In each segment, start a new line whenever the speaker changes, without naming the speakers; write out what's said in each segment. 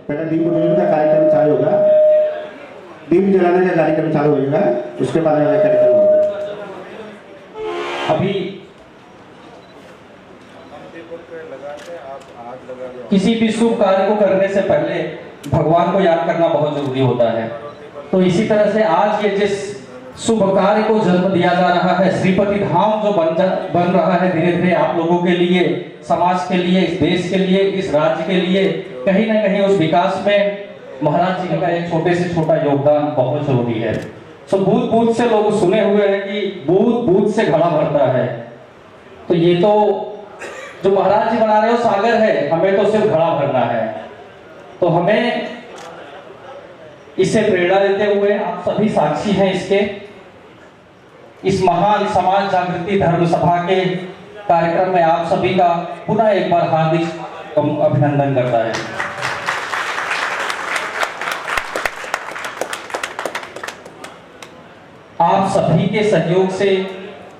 पहले दीप प्रज्वलन का कार्यक्रम चालू होगा, दीप जलाने का कार्यक्रम चालू होगा, उसके बाद वाला कार्यक्रम होगा।
अभी किसी भी शुभ कार्य को करने से पहले भगवान को याद करना बहुत जरूरी होता है। तो इसी तरह से आज ये जिस शुभ कार्य को जन्म दिया जा रहा है, श्रीपति धाम जो बन रहा है धीरे धीरे आप लोगों के लिए, समाज के लिए, इस देश के लिए, इस राज्य के लिए, कहीं ना कहीं उस विकास में महाराज जी का एक छोटे से छोटा योगदान बहुत जरूरी है। तो बूथ बूथ से लोग सुने हुए हैं कि बूथ बूथ से घड़ा भरता है, तो ये तो जो महाराज जी बना रहे हो सागर है, हमें तो सिर्फ घड़ा भरना है। तो हमें इससे प्रेरणा देते हुए आप सभी साक्षी हैं इसके, इस महान समाज जागृति धर्म सभा के कार्यक्रम में आप सभी का पुनः एक बार हार्दिक अभिनंदन करता है। आप सभी के सहयोग से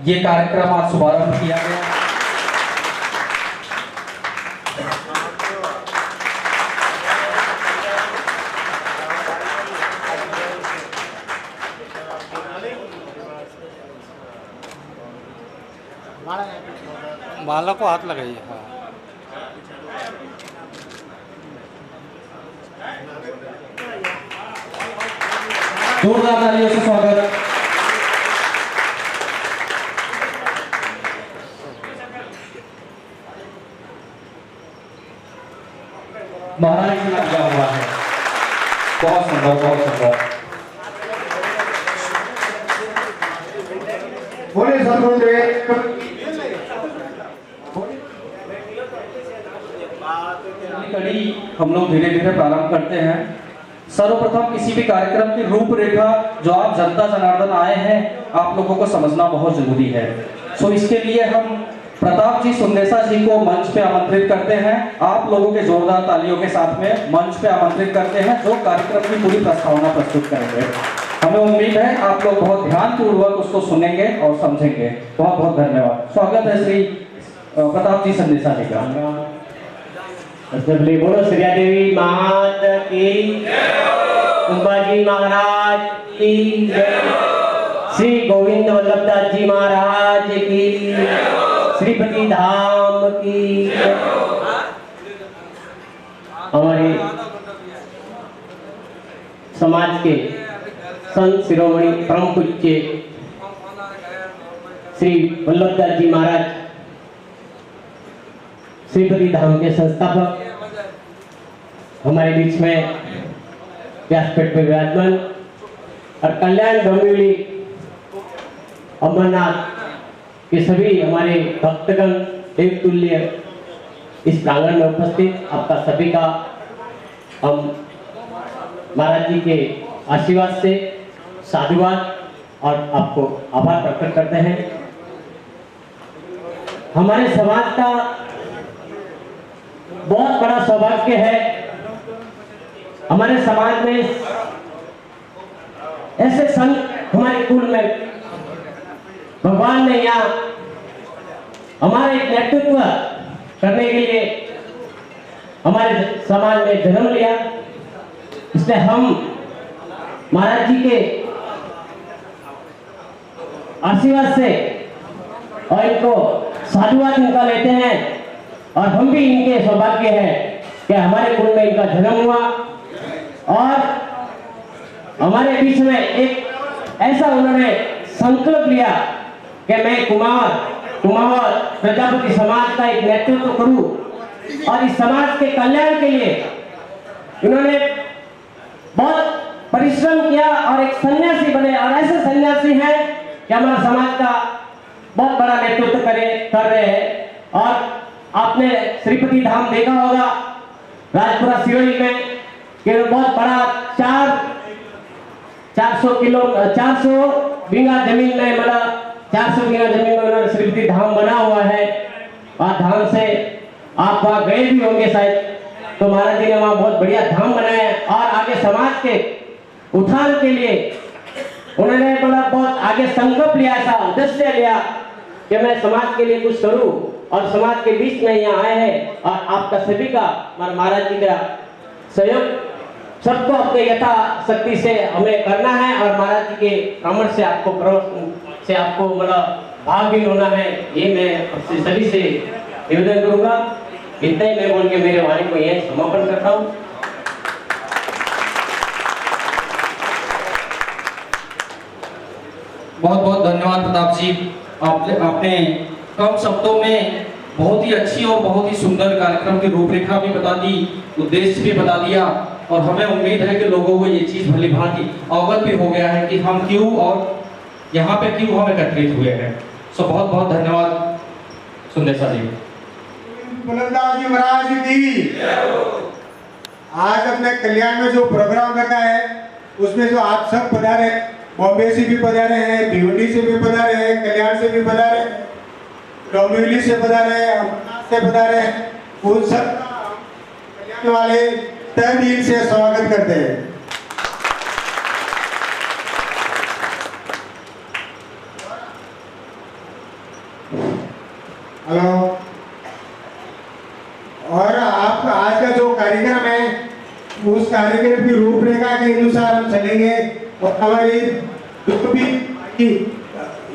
ये कार्यक्रम आज शुभारंभ किया गया।
माला को हाथ लगाइए। हाँ,
जोरदार तालियों से स्वागत। महाराज जी का लगा हुआ है, बहुत सुंदर, बहुत सुंदर।
बोले सदगुरुदेव
कड़ी हम लोग धीरे धीरे प्रारंभ करते हैं। सर्वप्रथम किसी भी कार्यक्रम की रूपरेखा जो आप जनता जनार्दन आए हैं, आप लोगों को समझना बहुत जरूरी है। सो इसके लिए हम प्रताप जी संदेशा जी को मंच पे आमंत्रित करते हैं। आप लोगों के जोरदार तालियों के साथ में मंच पे आमंत्रित करते हैं, जो कार्यक्रम की पूरी प्रस्तावना प्रस्तुत करेंगे। हमें उम्मीद है आप लोग बहुत ध्यानपूर्वक उसको सुनेंगे और समझेंगे। बहुत बहुत धन्यवाद। स्वागत है श्री प्रताप जी संदेशा जी का।
बोलो श्रिया देवी मात की, कुंभाजी महाराज की, श्री गोविंद वल्लभदास जी महाराज की, श्रीपति धाम की। हमारे समाज के संत शिरोमणि परम पूज्य श्री वल्लभदास जी महाराज श्रीपति धाम के संस्थापक हमारे बीच में व्यासपीठ पर विराजमान और कल्याण डोंबिवली अमरनाथ के सभी हमारे भक्तगण एक तुल्य इस प्रांगण में उपस्थित आपका सभी का हम महाराज जी के आशीर्वाद से साधुवाद और आपको आभार प्रकट करते हैं। हमारे समाज का बहुत बड़ा सौभाग्य है, हमारे समाज में ऐसे संत हमारे कुल में भगवान ने यहाँ हमारे नेतृत्व करने के लिए हमारे समाज में जन्म लिया। इसलिए हम महाराज जी के आशीर्वाद से और इनको साधुवाद इनका लेते हैं और हम भी इनके सौभाग्य हैं कि हमारे कुल में इनका जन्म हुआ और हमारे बीच में एक ऐसा उन्होंने संकल्प लिया कि मैं कुमावत प्रजापति समाज का एक नेतृत्व करूं और इस समाज के कल्याण के लिए इन्होंने बहुत परिश्रम किया और एक सन्यासी बने और ऐसे सन्यासी हैं कि हमारा समाज का बहुत बड़ा नेतृत्व कर रहे हैं। और आपने श्रीपति धाम देखा होगा राजपुरा सिरोही में कि बहुत बड़ा 400 बीघा जमीन में मतलब 400 बीघा जमीन में उन्होंने श्रीपति धाम बना हुआ है। और धाम से आप वहाँ गए भी होंगे शायद, तो महाराज जी ने वहाँ बहुत बढ़िया धाम बनाया है और आगे समाज के उत्थान के लिए उन्होंने बहुत आगे संकल्प लिया, ऐसा उद्देश्य लिया कि मैं समाज के लिए कुछ करूं और समाज के बीच में यहाँ आए हैं और आपका सभी का महाराज जी का सहयोग सबको अपने यथा शक्ति से हमें करना है और महाराज जी के परामर्श से आपको मतलब भागहीन होना है, ये मैं सभी से निवेदन करूंगा। इतना ही मैं बोल के मेरे वाणी को यह समापन करता हूँ।
बहुत बहुत धन्यवाद प्रताप जी। आपने कम शब्दों में बहुत ही अच्छी और बहुत ही सुंदर कार्यक्रम की रूपरेखा भी बता दी, उद्देश्य भी बता दिया और हमें उम्मीद है कि लोगों को ये चीज भली भांति अवगत भी हो गया है कि हम क्यों और यहाँ पे क्यों हम एकत्रित हुए हैं। सो बहुत बहुत धन्यवाद संदेशा जी।
वल्लभदास जी महाराज की। आज अपने कल्याण में जो प्रोग्राम रखा है उसमें जो आप सब पधारे, बॉम्बे से भी पधारे हैं, भिवंडी से भी पधारे हैं, कल्याण से भी पधारे, डोंबिवली से पधारे, अमरनाथ से पधारे, उन सब कल्याण वाले तहे दिल से स्वागत करते हैं। हेलो। और आप आज का जो कार्यक्रम है उस कार्यक्रम की रूपरेखा के अनुसार हम चलेंगे और हमारी जो भी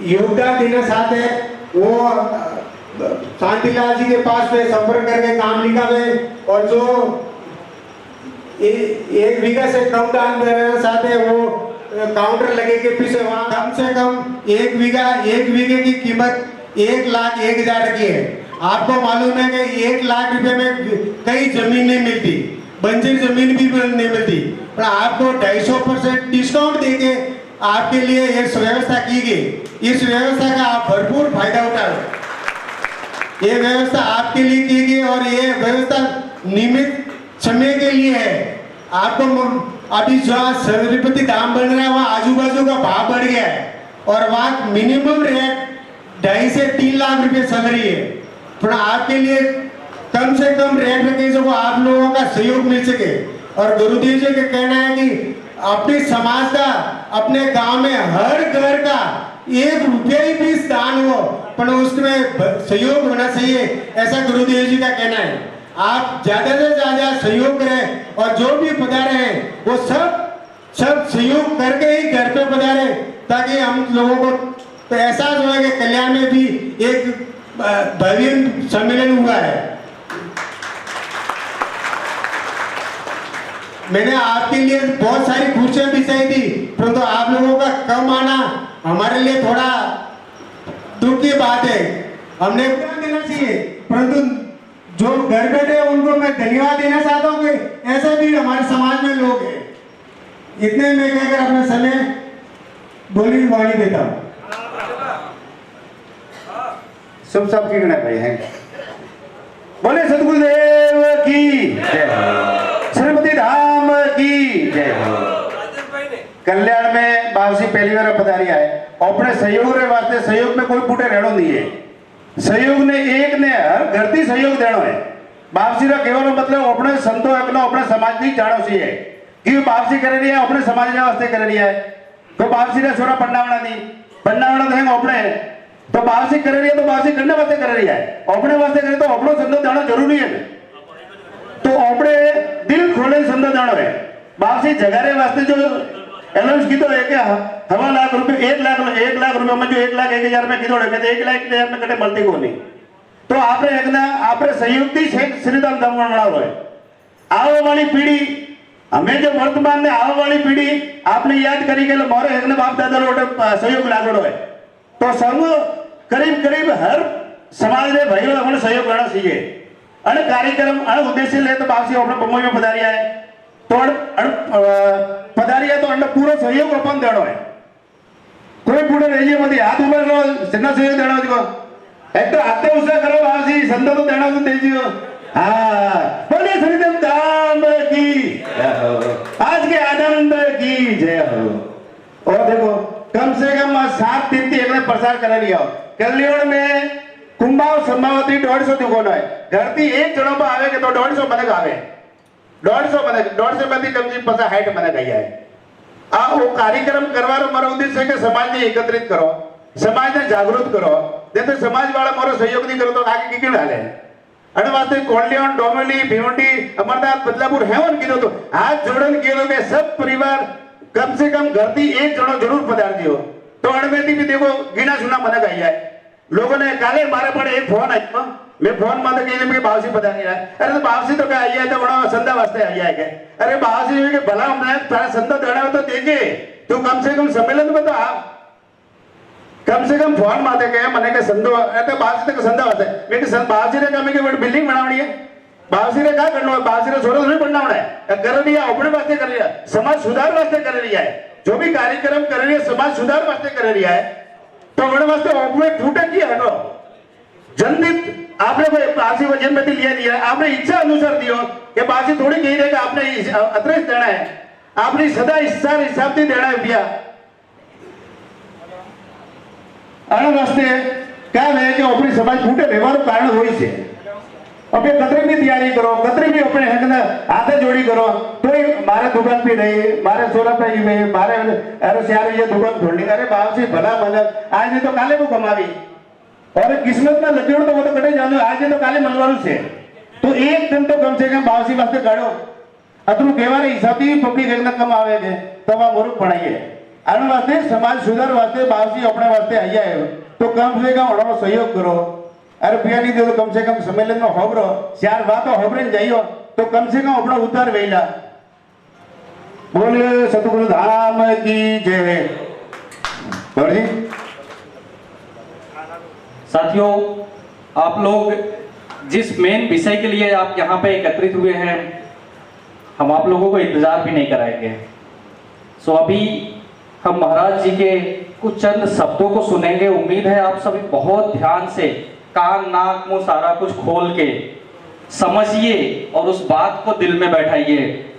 योगदान देना चाहते हैं वो शांतिलाल जी के पास में संपर्क करके काम लिखा है और जो एक बीघा से कम दान देना चाहते हैं वो काउंटर लगे के पीछे वहाँ कम से कम एक बीघे की कीमत 1,01,000 की है। आपको मालूम है कि 1 लाख रुपए में कई जमीन नहीं मिलती, बंजर जमीन भी नहीं मिलती, पर आपको 250% डिस्काउंट देके आपके लिए ये व्यवस्था की गई। इस व्यवस्था का आप भरपूर फायदा उठाओ। ये व्यवस्था आपके लिए की गई और ये व्यवस्था नियमित समय के लिए है। आपको अभी जहाँ श्रीपति धाम बन रहा है वहाँ आजू बाजू का भाव बढ़ गया है और वहाँ मिनिमम रेट 2.5 से 3 लाख रुपए सैलरी है, पर आपके लिए कम से कम रेट रखे जो आप लोगों का सहयोग मिल सके। और गुरुदेव जी का कहना है कि अपने समाज का, अपने गांव में हर घर का 1 रुपया ही भी दान हो, पर उसमें सहयोग होना चाहिए, ऐसा गुरुदेव जी का कहना है। आप ज्यादा से ज्यादा सहयोग करें और जो भी पधारे हैं वो सब सहयोग करके ही घर पे पधारे, ताकि हम लोगों को तो एहसास हो कि कल्याण में भी एक भव्य सम्मेलन हुआ है। मैंने आपके लिए बहुत सारी कुर्सियां बिछाई थी, परंतु आप लोगों का कम आना हमारे लिए थोड़ा दुख की बात है। हमने देना चाहिए, परंतु जो घर बैठे उनको मैं धन्यवाद देना चाहता हूँ कि ऐसे भी हमारे समाज में लोग हैं। इतने में कहकर अपना समय बोली वाणी देता हूँ।
सब की गणना भाई हैं। बोले सतगुरुदेव की जय हो, श्रीमती धाम की जय हो। कल्याण में बाबूजी पहली बार पधारी आए, अपने सहयोग रे वास्ते सहयोग में कोई बूटे रहनो नहीं है। सहयोग ने एक ने हर घरती सहयोग देनो है। बाबूजी का केवल मतलब अपने संतो अपने समाज की जानो सी है कि बाबूजी कर रही है, अपने समाज वास्ते कर रही है। तो बाबूजी ने छोरा पन्नावना दी, पन्नावना देंगे अपने, तो बाबूजी कर रही है तो बाबूजी करने वास्ते कर रही है, अपने वास्ते करे तो अपनो संतो देना जरूरी है। तो अपने दिल खोले संतो देना है। बाबूजी जगारे वास्ते जो अनाउंस की तो है कि 1.25 लाख रुपए 1 लाख रुपए में जो 1,01,000 में किधर है 1,01,000 में कटे मलती को नहीं। तो आपने एक ना आपने सहयोग थी श्रीदान धर्म बना हुआ है। आने वाली पीढ़ी हमें जो वर्तमान में आने वाली पीढ़ी आपने याद करी के मोरे एक बाप दादा लोटे सहयोग लागड़ो है। तो सब करीब हर समाज ने भाई अपने सहयोग करना चाहिए। अन कार्यक्रम अन उद्देश्य ले तो बाबूजी अपने बम्बई में पधारिया है, तो पधारिया तो अंडा पूरा सहयोग अपन देना है। कोई पूरे रहिए मत हाथ ऊपर करो, सिन्ना सहयोग देना देखो, एक तो हाथ उसे करो बाबूजी, संतो तो देना तो दीजिए। हाँ बोले श्रीदेव धाम की जय हो, आज के आनंद की जय हो। और देखो कम से कम 7 दिन की एक प्रसार कर लिया। कल्याण में कुंभाव संभावती 150 दुकान है, घरती एक जड़ों पर आवे के तो 150 बने आवे, 150 बने कम से 50-60 बने गई है। आ वो कार्यक्रम करवारो मारो उद्देश्य है कि समाज ने एकत्रित करो, समाज ने जागृत करो। नहीं तो समाज वाला मारो सहयोग नहीं करो तो आगे की डाले। अने वास्ते कोल्यांण, डोंबिवली, भिवंडी, अमरनाथ, बदलापुर हेवन कीधो तो हाथ जोड़न कीधो के सब परिवार कम से कम घर थी एक जणो जरूर पधार दियो। तो अणमेती भी देखो गिना सुना मन गई है। लोगों ने काले मारे पड़े एक फोन आयो, मैं फोन में तो कहीं बाबूजी पधारी है। अरे तो बाबूजी तो क्या आई है तो बड़ा संदा वास्ते आई है के। अरे बाबूजी के भला हमने तारा संदा देना तो देंगे, तो कम से कम सम्मेलन में तो आप कम से कम फोन माते के मने के संदो तो बाबूजी तक संदा वास्ते मैं के बाबूजी ने कहा कि बिल्डिंग बनावनी है, बाबूजी ने क्या करना है, बाबूजी ने छोरा नहीं पढ़ना है, कर रही है अपने वास्ते कर रही है, समाज सुधार वास्ते कर रही है। जो भी कार्यक्रम कर रही है समाज सुधार वास्ते कर रही है। तो उन्होंने वास्ते अपने फूटे किया है जनदित आपने कोई बाबूजी को जन्मति लिया आपने इच्छा अनुसार दियो कि बाबूजी थोड़ी कही रहेगा आपने अतिरिक्त देना है, आपने सदा हिसाब से देना है भैया। आने वास्ते क्या है कि अपनी समाज फूटे व्यवहार कारण हो से अब कतरी भी तैयारी करो, कतरी भी अपने हाथे जोड़ी करो। तो मारे दुकान पे नहीं, मारे 16 पे ही मारे अरे यार ये दुकान खोलनी, अरे बाबूजी भला मदद आज नहीं तो काले को कमावी और किस्मत में लगे तो वो तो कटे जानो, आज नहीं तो काले मनवारू से। तो एक दिन तो कम से कम बाबूजी वास्ते काढ़ो, अतरू केवारे हिसाब से पब्लिक एक कम आवे तो वह मूर्ख पढ़ाइए। आने वास्ते समाज सुधार वास्ते बाबूजी अपने वास्ते आई है, तो कम से कम उन्होंने सहयोग करो। अरे पिया नहीं दे तो कम से कम सम्मेलन में होबरो 4 बात होबरे जाइयो तो कम से कम अपना उद्धार वेला। बोले सतगुरु धाम की जय।
साथियों, आप लोग जिस मेन विषय के लिए आप यहाँ पे एकत्रित हुए हैं, हम आप लोगों को इंतजार भी नहीं कराएंगे। सो अभी हम महाराज जी के कुछ चंद शब्दों को सुनेंगे। उम्मीद है आप सभी बहुत ध्यान से कान नाक मुंह सारा कुछ खोल के समझिए और उस बात को दिल में बैठाइए।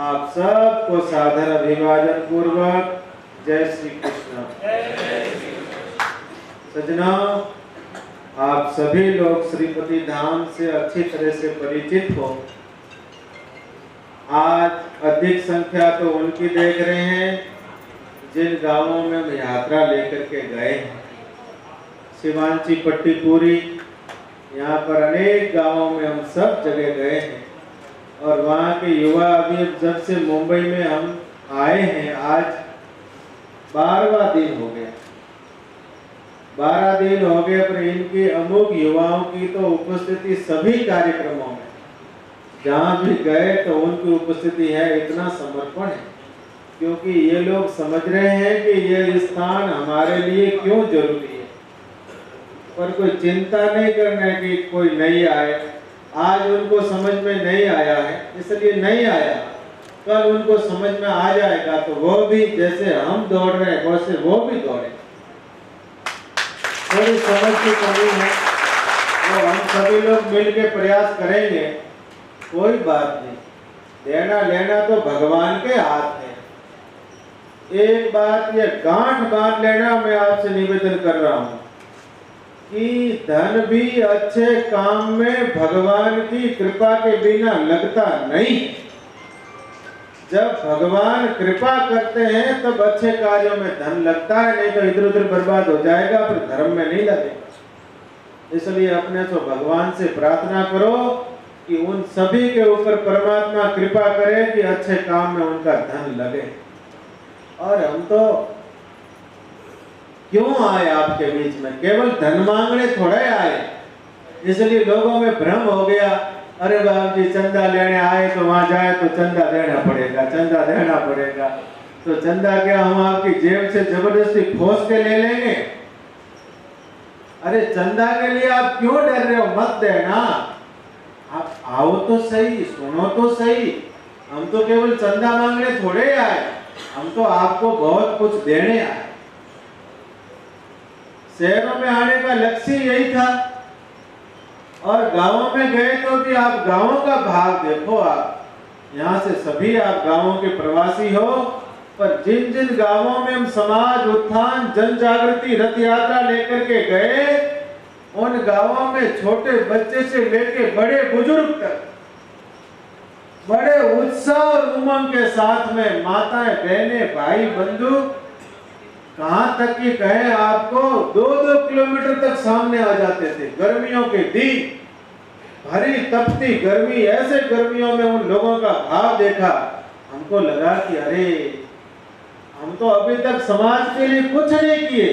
आप सबको सादर अभिवादन पूर्वक जय श्री कृष्ण। सजना, आप सभी लोग श्रीपति धाम से अच्छी तरह से परिचित हो। आज अधिक संख्या तो उनकी देख रहे हैं जिन गांवों में हम यात्रा लेकर के गए हैं। शिवांची पट्टी पूरी, यहाँ पर अनेक गांवों में हम सब जगह गए हैं और वहाँ के युवा अभी जब से मुंबई में हम आए हैं, आज 12वां दिन हो गया। 12 दिन हो गए, पर इनकी अमुक युवाओं की तो उपस्थिति सभी कार्यक्रमों में जहाँ भी गए तो उनकी उपस्थिति है। इतना समर्पण है क्योंकि ये लोग समझ रहे हैं कि ये स्थान हमारे लिए क्यों जरूरी है। पर कोई चिंता नहीं करना कि कोई नहीं आए। आज उनको समझ में नहीं आया है इसलिए नहीं आया, कल उनको समझ में आ जाएगा तो वो भी जैसे हम दौड़ रहे हैं वैसे वो भी दौड़े। थोड़ी समझ की कमी है तो हम सभी लोग मिलकर प्रयास करेंगे, कोई बात नहीं। देना लेना तो भगवान के हाथ है। एक बात ये गांठ बांध लेना, मैं आपसे निवेदन कर रहा हूं कि धन भी अच्छे काम में भगवान की कृपा के बिना लगता नहीं। जब भगवान कृपा करते हैं तब अच्छे कार्यों में धन लगता है, नहीं तो इधर उधर बर्बाद हो जाएगा, फिर धर्म में नहीं लगेगा। इसलिए अपने तो भगवान से प्रार्थना करो कि उन सभी के ऊपर परमात्मा कृपा करे कि अच्छे काम में उनका धन लगे। और हम तो क्यों आए आपके बीच में? केवल धन मांगने थोड़े आए। इसलिए लोगों में भ्रम हो गया, अरे बाबू जी चंदा लेने आए तो वहां जाए तो चंदा देना पड़ेगा, चंदा देना पड़ेगा। तो चंदा क्या हम आपकी जेब से जबरदस्ती खोस के ले लेंगे? अरे चंदा के लिए आप क्यों डर रहे हो? मत देना, आप आओ तो सही, सुनो तो सही। हम तो केवल चंदा मांगने थोड़े आए, हम तो आपको बहुत कुछ देने आए। शहरों में आने का लक्ष्य यही था और गांवों में गए तो भी आप गांवों का भाग देखो। आप यहाँ से सभी आप गांवों के प्रवासी हो, पर जिन जिन गांवों में हम समाज उत्थान जन जागृति रथ यात्रा लेकर के गए, उन गांवों में छोटे बच्चे से लेके बड़े बुजुर्ग तक बड़े उत्साह और उमंग के साथ में माताएं बहनें भाई बंधु, कहां तक कि कहे आपको 2-2 किलोमीटर तक सामने आ जाते थे। गर्मियों के दिन भरी तपती गर्मी, ऐसे गर्मियों में उन लोगों का भाव देखा, हमको लगा कि अरे हम तो अभी तक समाज के लिए कुछ नहीं किए,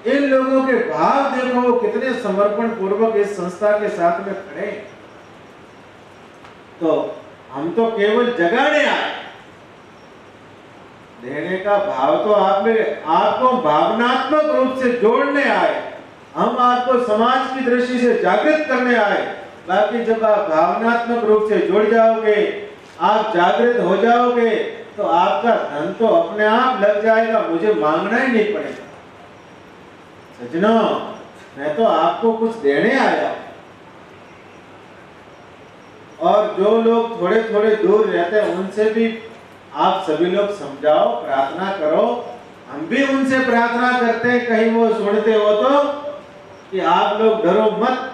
इन लोगों के भाव देखो कितने समर्पण पूर्वक इस संस्था के साथ में खड़े। तो हम तो केवल जगाने आए, देने का भाव तो आप में, आपको भावनात्मक रूप से जोड़ने आए। हम आपको समाज की दृष्टि से जागृत करने आए। बाकी जब आप भावनात्मक रूप से जुड़ जाओगे, आप जागृत हो जाओगे, तो आपका धन तो अपने आप लग जाएगा, मुझे मांगना ही नहीं पड़ेगा। सजनों, मैं तो आपको कुछ देने आया। और जो लोग थोड़े थोड़े दूर रहते हैं उनसे भी आप सभी लोग समझाओ, प्रार्थना करो। हम भी उनसे प्रार्थना करते हैं, कहीं वो सुनते हो तो कि आप लोग डरो मत,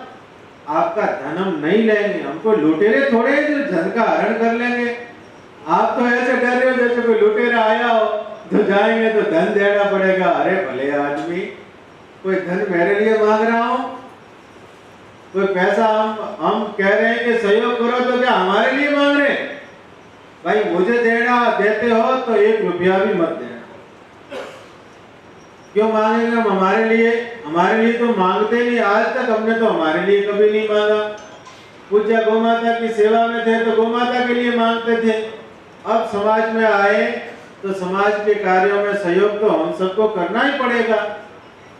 आपका धन हम नहीं लेंगे। हमको लुटेरे थोड़े जो धन का हरण कर लेंगे। आप तो ऐसे डर रहे हो जैसे कोई लुटेरा आया हो तो जाएंगे तो धन देना पड़ेगा। अरे भले आदमी, कोई धन मेरे लिए मांग रहा हो, कोई पैसा हम कह रहे हैं कि सहयोग करो तो क्या हमारे लिए मांग रहे हैं? भाई मुझे देना देते हो तो 1 रुपया भी मत देना। क्यों मांगेंगे हम हमारे लिए? हमारे लिए तो मांगते नहीं, आज तक हमने तो हमारे लिए कभी नहीं मांगा। पूज्य गौ माता की सेवा में थे तो गौ माता के लिए मांगते थे। अब समाज में आए तो समाज के कार्यों में सहयोग तो हम सबको करना ही पड़ेगा,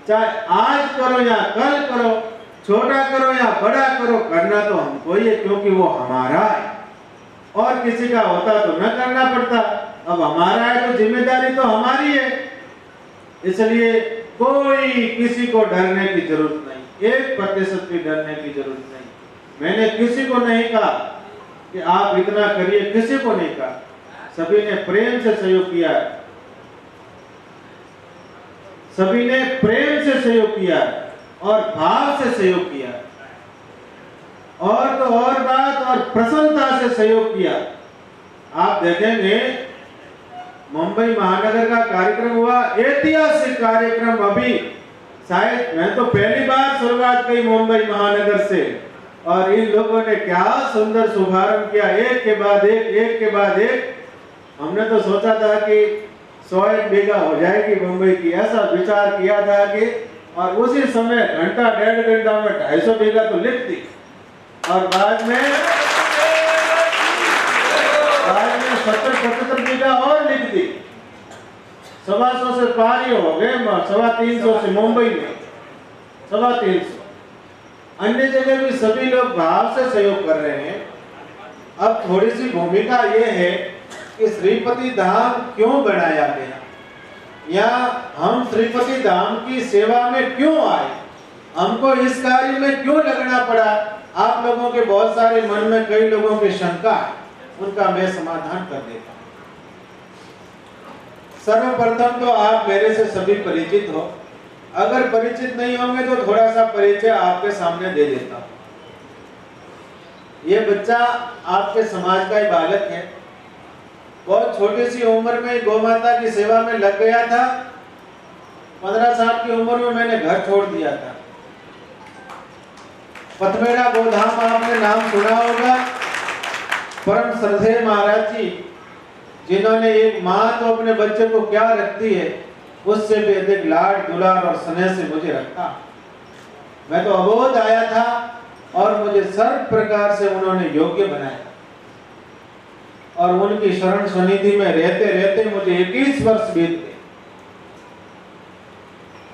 चाहे आज करो या कल करो, छोटा करो या बड़ा करो, करना तो हमको ही है क्योंकि वो हमारा है। और किसी का होता तो न करना पड़ता, अब हमारा है तो जिम्मेदारी तो हमारी है। इसलिए कोई किसी को डरने की जरूरत नहीं, 1% भी डरने की जरूरत नहीं। मैंने किसी को नहीं कहा कि आप इतना करिए, किसी को नहीं कहा। सभी ने प्रेम से सहयोग किया है, सभी ने प्रेम से सहयोग किया है और भाव से सहयोग किया है। और तो और बात, और प्रसन्नता से सहयोग किया। आप देखेंगे मुंबई महानगर का कार्यक्रम हुआ, ऐतिहासिक कार्यक्रम। अभी शायद मैं तो पहली बार शुरुआत की मुंबई महानगर से, और इन लोगों ने क्या सुंदर शुभारंभ किया, एक के बाद एक। हमने तो सोचा था कि 100 बीघा हो जाएगी मुंबई की, ऐसा विचार किया था कि, और उसी समय घंटा 1.5 घंटा में 250 बीघा तो लिख दी। और बाद में 70-75 बीघा और लिख दी। 125 से पार ही हो गए, 350 से मुंबई में 350। अन्य जगह भी सभी लोग भाव से सहयोग कर रहे हैं। अब थोड़ी सी भूमिका ये है कि श्रीपति धाम क्यों बनाया गया, या हम श्रीपति धाम की सेवा में क्यों आए, हमको इस कार्य में क्यों लगना पड़ा। आप लोगों के बहुत सारे मन में कई लोगों की शंका है, उनका मैं समाधान कर देता हूं। सर्वप्रथम तो आप मेरे से सभी परिचित हो, अगर परिचित नहीं होंगे तो थोड़ा सा परिचय आपके सामने दे देता हूं। ये बच्चा आपके समाज का ही बालक है, बहुत छोटी सी उम्र में गौ माता की सेवा में लग गया था। 15 साल की उम्र में मैंने घर छोड़ दिया था। पथमेड़ा गोधाम आपने नाम सुना होगा। परम श्रद्धेय महाराज जी, जिन्होंने एक माँ तो अपने बच्चे को क्या रखती है, उससे भी अधिक लाड दुलार और स्नेह से मुझे रखा। मैं तो अबोध आया था और मुझे सर्व प्रकार से उन्होंने योग्य बनाया, और उनकी शरण सनिधि में रहते रहते मुझे 21 वर्ष बीत गए।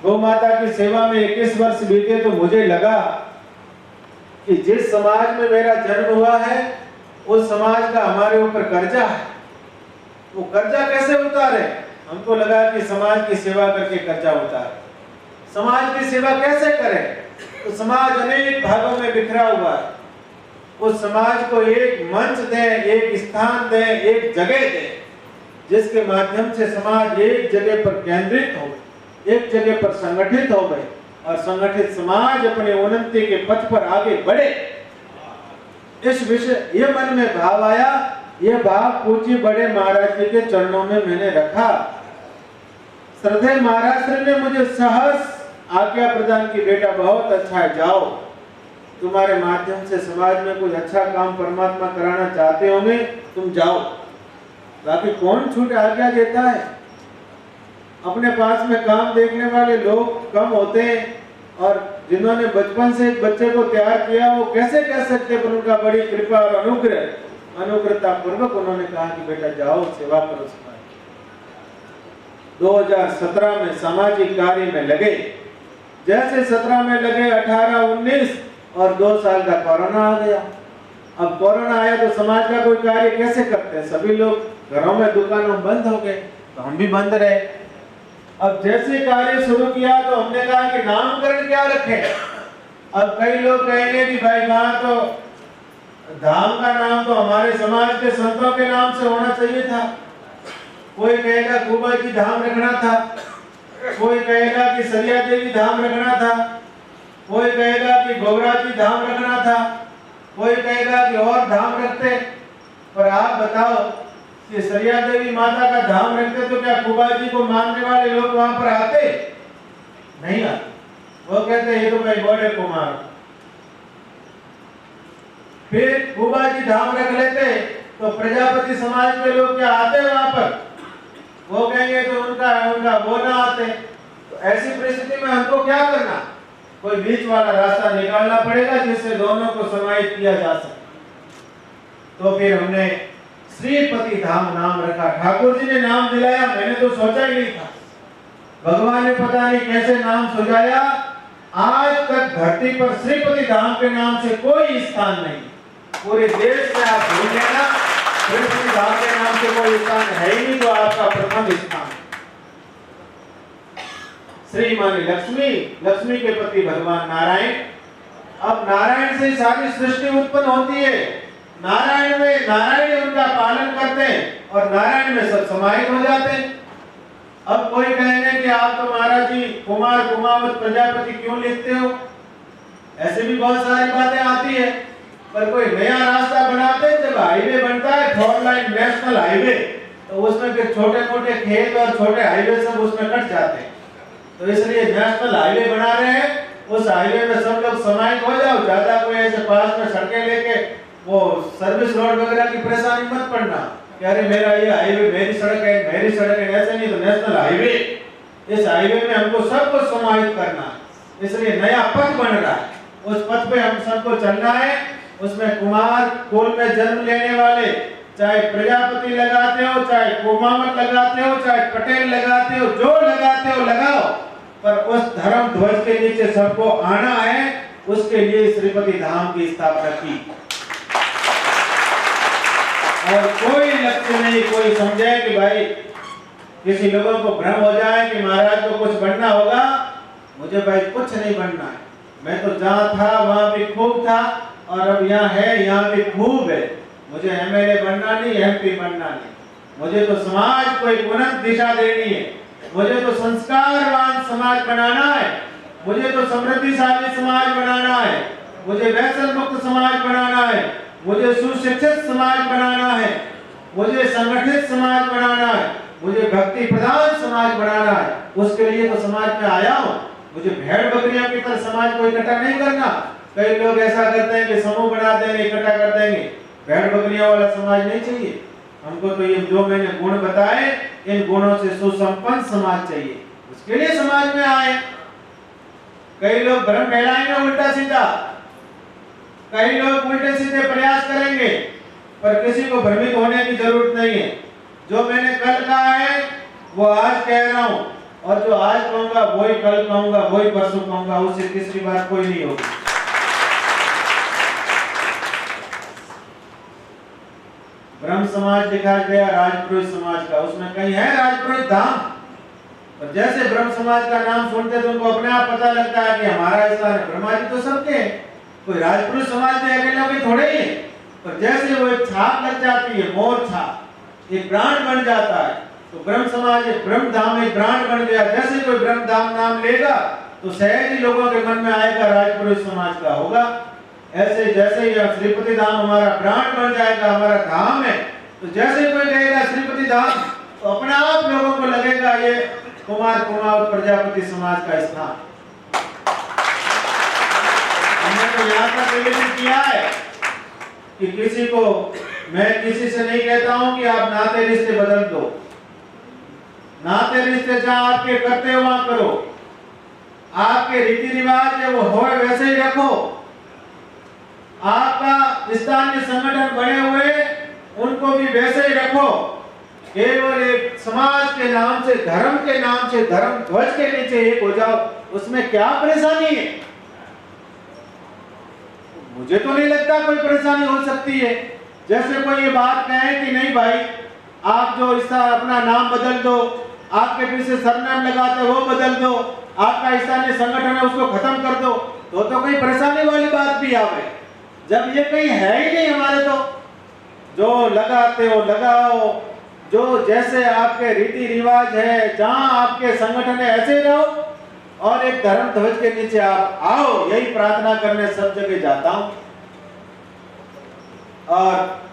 गौ माता की सेवा में 21 वर्ष बीते तो मुझे लगा कि जिस समाज में मेरा जन्म हुआ है उस समाज का हमारे ऊपर कर्जा है। वो कर्जा कैसे उतारे? हमको लगा कि समाज की सेवा करके कर्जा उतारे। समाज की सेवा कैसे करें? तो समाज अनेक भागों में बिखरा हुआ है, उस समाज को एक मंच दें, एक स्थान दें, एक जगह दें, जिसके माध्यम से समाज एक जगह पर केंद्रित हो, एक जगह पर संगठित हो गए, और संगठित समाज अपने उन्नति के पथ पर आगे बढ़े। इस विषय ये मन में भाव आया। ये भाव पूज्य बड़े महाराज जी के चरणों में मैंने रखा। श्रद्धेय महाराज श्री ने मुझे सहर्ष आज्ञा प्रदान की, बेटा बहुत अच्छा है, जाओ, तुम्हारे माध्यम से समाज में कुछ अच्छा काम परमात्मा कराना चाहते होंगे, तुम जाओ। बाकी कौन छूट आज्ञा देता है? अपने पास में काम देखने वाले लोग कम होते हैं, और जिन्होंने बचपन से एक बच्चे को तैयार किया वो कैसे कह सकते, पर उनका बड़ी कृपा और अनुग्रहता पूर्वक उन्होंने कहा कि बेटा जाओ, सेवा करो समाज। 2017 में सामाजिक कार्य में लगे। जैसे 17 में लगे, 18, 19 और 2 साल का कोरोना आ गया। अब कोरोना आया तो समाज का कोई कार्य कैसे करते हैं? सभी लोग घरों में, दुकानों बंद हो गए, तो हम भी बंद रहे। अब जैसे कार्य शुरू किया तो हमने कहा कि नामकरण क्या रखें। अब कई लोग कहेंगे कि भाई वहां तो धाम का नाम तो हमारे समाज के संतों के नाम से होना चाहिए था। कोई कहेगा कुबा जी धाम रखना था, कोई कहेगा कि सरिया देवी धाम रखना था, कोई कहेगा कि गोबरा जी धाम रखना था, कोई कहेगा कि और धाम रखते। पर आप बताओ कि सरिया देवी माता का धाम रखते तो क्या कुबा जी को मानने वाले लोग वहां पर आते? नहीं आते। वो कहते ये तो भाई बड़े कुमार। फिर कुबा जी धाम रख लेते तो प्रजापति समाज के लोग क्या आते वहां पर? वो कहेंगे तो उनका वो ना आते। तो ऐसी परिस्थिति में हमको क्या करना? कोई बीच वाला रास्ता निकालना पड़ेगा जिससे दोनों को समाहित किया जा सके। तो फिर हमने श्रीपति धाम नाम रखा। ठाकुर जी ने नाम दिलाया, मैंने तो सोचा ही नहीं था। भगवान ने पता नहीं कैसे नाम सुझाया। आज तक धरती पर श्रीपति धाम के नाम से कोई स्थान नहीं। पूरे देश में आप ढूंढ लेना, श्रीपति धाम के नाम से कोई स्थान है ही नहीं, तो आपका प्रथम स्थान। श्री मानी लक्ष्मी के पति भगवान नारायण। अब नारायण से सारी सृष्टि उत्पन्न होती है। नारायण उनका पालन करते हैं और नारायण में सब समाहित हो जाते हैं। अब कोई कहेंगे कि आप तो महाराज जी कुमार कुमावत प्रजापति क्यों लिखते हो? ऐसे भी बहुत सारी बातें आती है, पर कोई नया रास्ता बनाते हैं, जब हाईवे बनता है 4 लाइन नेशनल हाईवे, तो उसमें फिर छोटे मोटे खेत और छोटे हाईवे सब उसमें कट जाते हैं। तो इसलिए नेशनल हाईवे बना रहे हैं, उस हाईवे में सब लोग समाहित हो जाओ, ज्यादा कोई ऐसे पास में सड़कें लेके वो सर्विस रोड वगैरह की परेशानी मत पड़ना कि अरे मेरा ये हाईवे मेरी सड़क है, ऐसे नहीं। तो नेशनल हाईवे, इस हाईवे में हमको सबको समाहित करना है, इसलिए नया पथ बन रहा है, उस पथ पे हम सबको चलना है। उसमें कुमार कुल में जन्म लेने वाले, चाहे प्रजापति लगाते हो, चाहे कुमावत लगाते हो, चाहे पटेल लगाते हो, जो लगाते हो लगाओ, पर उस धर्म ध्वज के नीचे सबको आना है। उसके लिए श्रीपति धाम की स्थापना की, और कोई लक्ष्य नहीं कोई समझे कि भाई किसी लोगों को भ्रम हो जाए कि महाराज को कुछ बनना होगा। मुझे भाई कुछ नहीं बनना है, मैं तो जहाँ था वहाँ भी खूब था, और अब यहाँ है यहाँ भी खूब है। मुझे एमएलए बनना नहीं, एमपी बनना नहीं, मुझे तो समाज को एक उन्नत दिशा देनी है, मुझे तो संस्कारवान समाज बनाना है, मुझे तो समृद्धिशाली समाज बनाना है, मुझे व्यसन मुक्त समाज बनाना है, मुझे सुशिक्षित समाज बनाना है, मुझे संगठित समाज बनाना है, मुझे भक्ति प्रधान समाज बनाना है। उसके लिए तो समाज में आया हूँ। मुझे भेड़ बकरियों की तरह समाज को इकट्ठा नहीं करना। कई लोग ऐसा करते हैं कि समूह बना देंगे, इकट्ठा कर देंगे। भेड़ बकरियों वाला समाज नहीं चाहिए हमको। तो ये जो मैंने गुण बताए, इन गुणों से सुसंपन्न समाज चाहिए, उसके लिए समाज में आए। कई लोग भ्रम फैलाएंगे उल्टा सीधा, कई लोग उल्टे सीधे प्रयास करेंगे, पर किसी को भ्रमित होने की जरूरत नहीं है। जो मैंने कल कहा है वो आज कह रहा हूं, और जो आज कहूंगा वही कल कहूंगा, वही परसों कहूंगा, उससे तीसरी बात कोई नहीं होगी। ब्रह्म समाज दिखाया गया राजपुरोहित समाज का, उसमें कहीं है राजपुरोहित धाम? और जैसे ब्रह्म समाज का नाम सुनते तो उनको अपने आप पता लगता है कि हमारा स्थान है। ब्रह्मा जी तो सबके, कोई राजपुरोहित समाज के अकेला कोई थोड़े ही, पर जैसे वो एक छाप लग जाती है, मोर छाप, एक ब्रांड बन जाता है, तो ब्रह्म समाज एक ब्रह्म धाम एक ब्रांड बन गया। जैसे कोई ब्रह्म धाम नाम लेगा तो सहज ही लोगों के मन में आएगा राजपुरोहित समाज का होगा। ऐसे जैसे ही श्रीपति धाम हमारा ब्रांड बन जाएगा, हमारा धाम है, तो जैसे कोई कहेगा श्रीपति धाम, तो अपने आप लोगों को लगेगा ये कुमार कुमावत प्रजापति समाज का स्थान। हमने तो यहाँ तक निवेदन किया है कि किसी को, मैं किसी से नहीं कहता हूं कि आप नाते रिश्ते बदल दो। नाते रिश्ते जहां आपके करते हो वहां करो, आपके रीति रिवाज है वो हो वैसे ही रखो। आपका स्थानीय संगठन बने हुए उनको भी वैसे ही रखो। केवल एक समाज के नाम से, धर्म के नाम से, धर्म ध्वज के नीचे एक हो जाओ, उसमें क्या परेशानी है? मुझे तो नहीं लगता कोई परेशानी हो सकती है। जैसे कोई ये बात कहे कि नहीं भाई आप जो इसका अपना नाम बदल दो, आपके पीछे सरनाम लगाते वो बदल दो, आपका स्थानीय संगठन है उसको खत्म कर दो, तो कोई परेशानी वाली बात भी आवे। जब ये कहीं है ही नहीं हमारे, तो जो लगाते हो लगाओ, जो जैसे आपके रीति रिवाज है, जहां आपके संगठन है ऐसे रहो, और एक धर्म ध्वज के नीचे आप आओ। यही प्रार्थना करने सब जगह जाता हूं। और